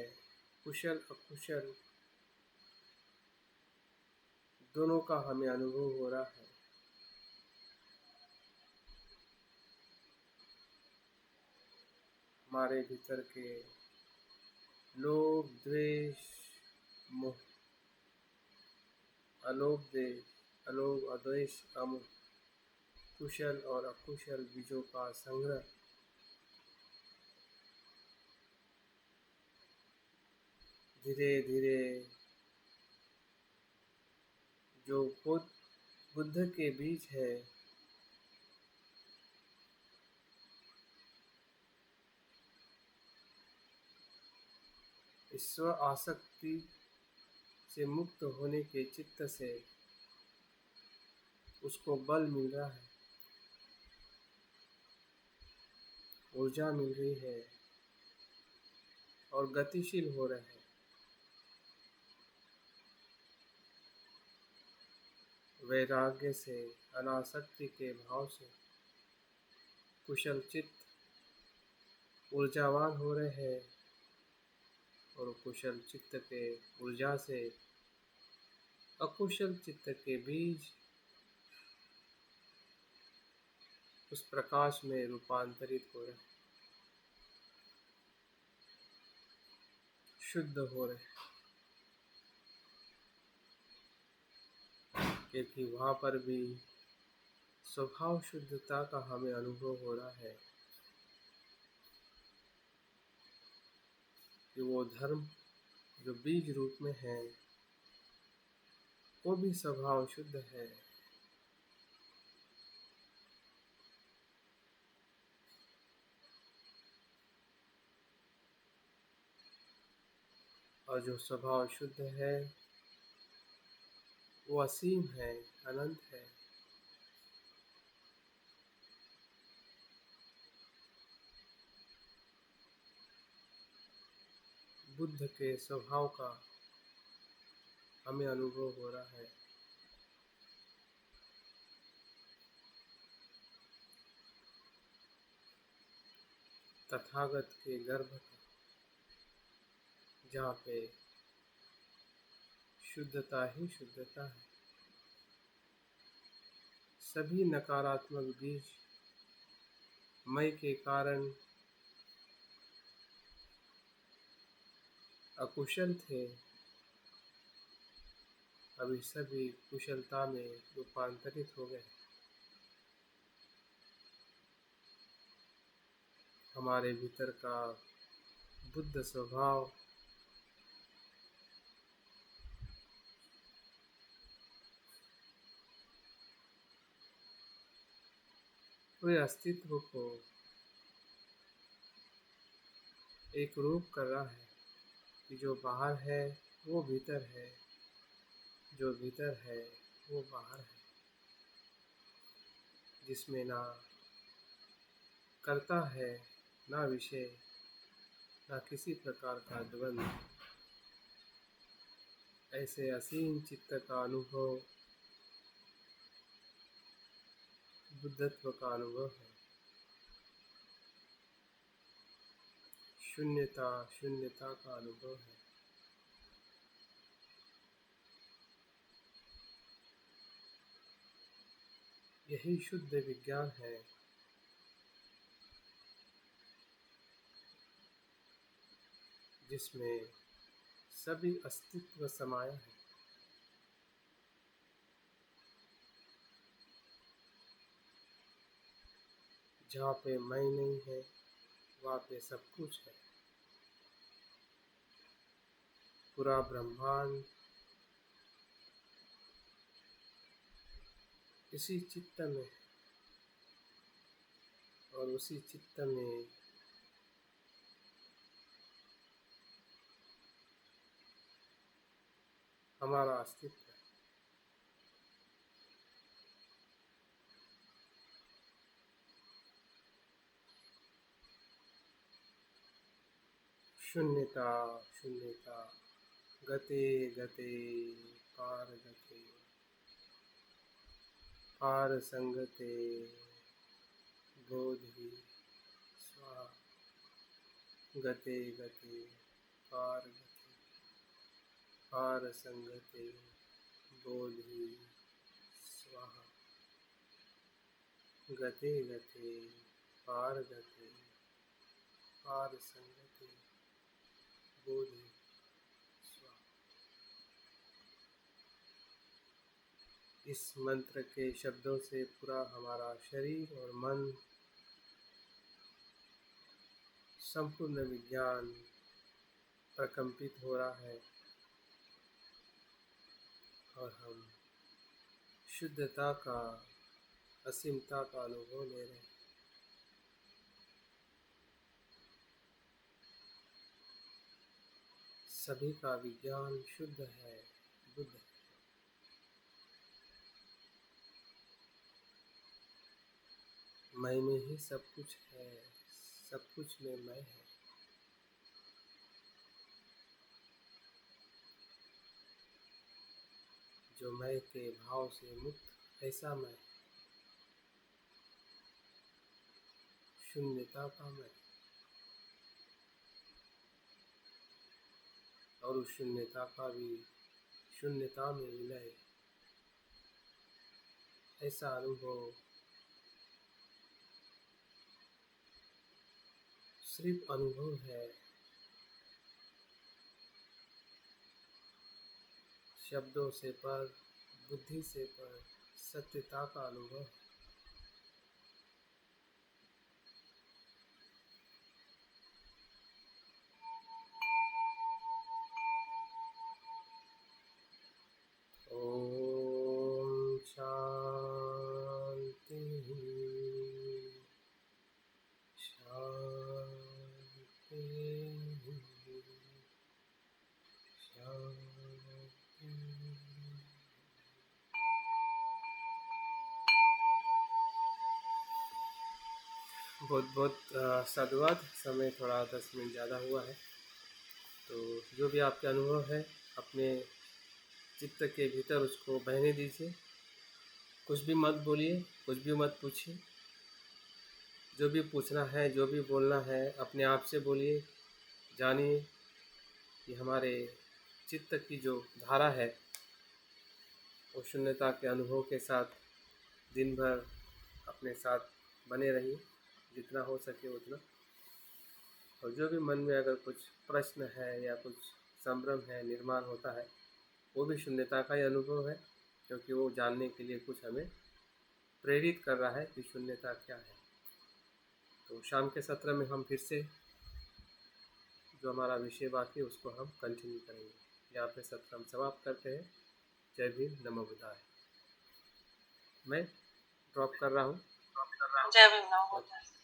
कुशल अकुशल दोनों का हमें अनुभव हो रहा है। हमारे भीतर के लोभ द्वेष मोह, अलोभ अद्वेष अमोह, कुशल और अकुशल बीजों का संग्रह धीरे धीरे जो बुद्ध के बीज है, स्व आसक्ति से मुक्त होने के चित्त से उसको बल मिल रहा है, ऊर्जा मिल रही है और गतिशील हो रहे हैं। वैराग्य से, अनासक्ति के भाव से कुशल चित्त ऊर्जावान हो रहे हैं और कुशल चित्त के ऊर्जा से अकुशल चित्त के बीज उस प्रकाश में रूपांतरित हो रहे, शुद्ध हो रहे, क्योंकि वहाँ पर भी स्वभाव शुद्धता का हमें अनुभव हो रहा है कि वो धर्म जो बीज रूप में है वो भी स्वभाव शुद्ध है। और जो स्वभाव शुद्ध है वो असीम है, अनंत है। बुद्ध के स्वभाव का हमें अनुभव हो रहा है। तथागत के गर्भ का, जहाँ पे शुद्धता ही शुद्धता है। सभी नकारात्मक बीज मय के कारण अकुशल थे, अभी सभी कुशलता में रूपांतरित हो गए। हमारे भीतर का बुद्ध स्वभाव पूरे अस्तित्व को एक रूप कर रहा है कि जो बाहर है वो भीतर है, जो भीतर है वो बाहर है, जिसमें ना कर्ता है, ना विषय, ना किसी प्रकार का द्वंद्व। ऐसे असीम चित्त का अनुभव बुद्धत्व का अनुभव है। शून्यता शून्यता का अनुभव है। यही शुद्ध विज्ञान है, जिसमें सभी अस्तित्व समाया है। जहाँ पे मैं नहीं है वहाँ पे सब कुछ है। पूरा ब्रह्मांड इसी चित्त में है, और उसी चित्त में हमारा अस्तित्व है। शून्यता शून्यता गते गते पार गते पार संगते बोधि स्वाहा। गते गते पार गते पार संगते बोधि स्वाहा। गते गते पार गते पार संगते बोधि स्वाहा। इस मंत्र के शब्दों से पूरा हमारा शरीर और मन, संपूर्ण विज्ञान प्रकंपित हो रहा है, और हम शुद्धता का, असीमता का अनुभव ले रहे हैं। सभी का विज्ञान शुद्ध है, बुद्ध है। मैं में ही सब कुछ है, सब कुछ में मैं है। जो मैं के भाव से मुक्त ऐसा मैं, शून्यता का मैं, और उस शून्यता का भी शून्यता में विलय, ऐसा अनुभव सिर्फ अनुभव है, शब्दों से पर, बुद्धि से पर, सत्यता का अनुभव। ओम शांति शांति शांति। बहुत बहुत साधुवाद। समय थोड़ा 10 मिनट ज़्यादा हुआ है। तो जो भी आपके अनुभव है अपने चित्त के भीतर उसको बहने दीजिए। कुछ भी मत बोलिए, कुछ भी मत पूछिए। जो भी पूछना है, जो भी बोलना है, अपने आप से बोलिए। जानिए कि हमारे चित्त की जो धारा है वो शून्यता के अनुभव के साथ दिन भर अपने साथ बने रहिए, जितना हो सके उतना। और जो भी मन में अगर कुछ प्रश्न है या कुछ संभ्रम है निर्माण होता है, वो भी शून्यता का ही अनुभव है, क्योंकि वो जानने के लिए कुछ हमें प्रेरित कर रहा है कि शून्यता क्या है। तो शाम के सत्र में हम फिर से जो हमारा विषय बाकी है उसको हम कंटिन्यू करेंगे। यहाँ पे सत्र हम समाप्त करते हैं। जय भीम, नमो बुद्धाय। मैं ड्रॉप कर रहा हूँ। जय भीम।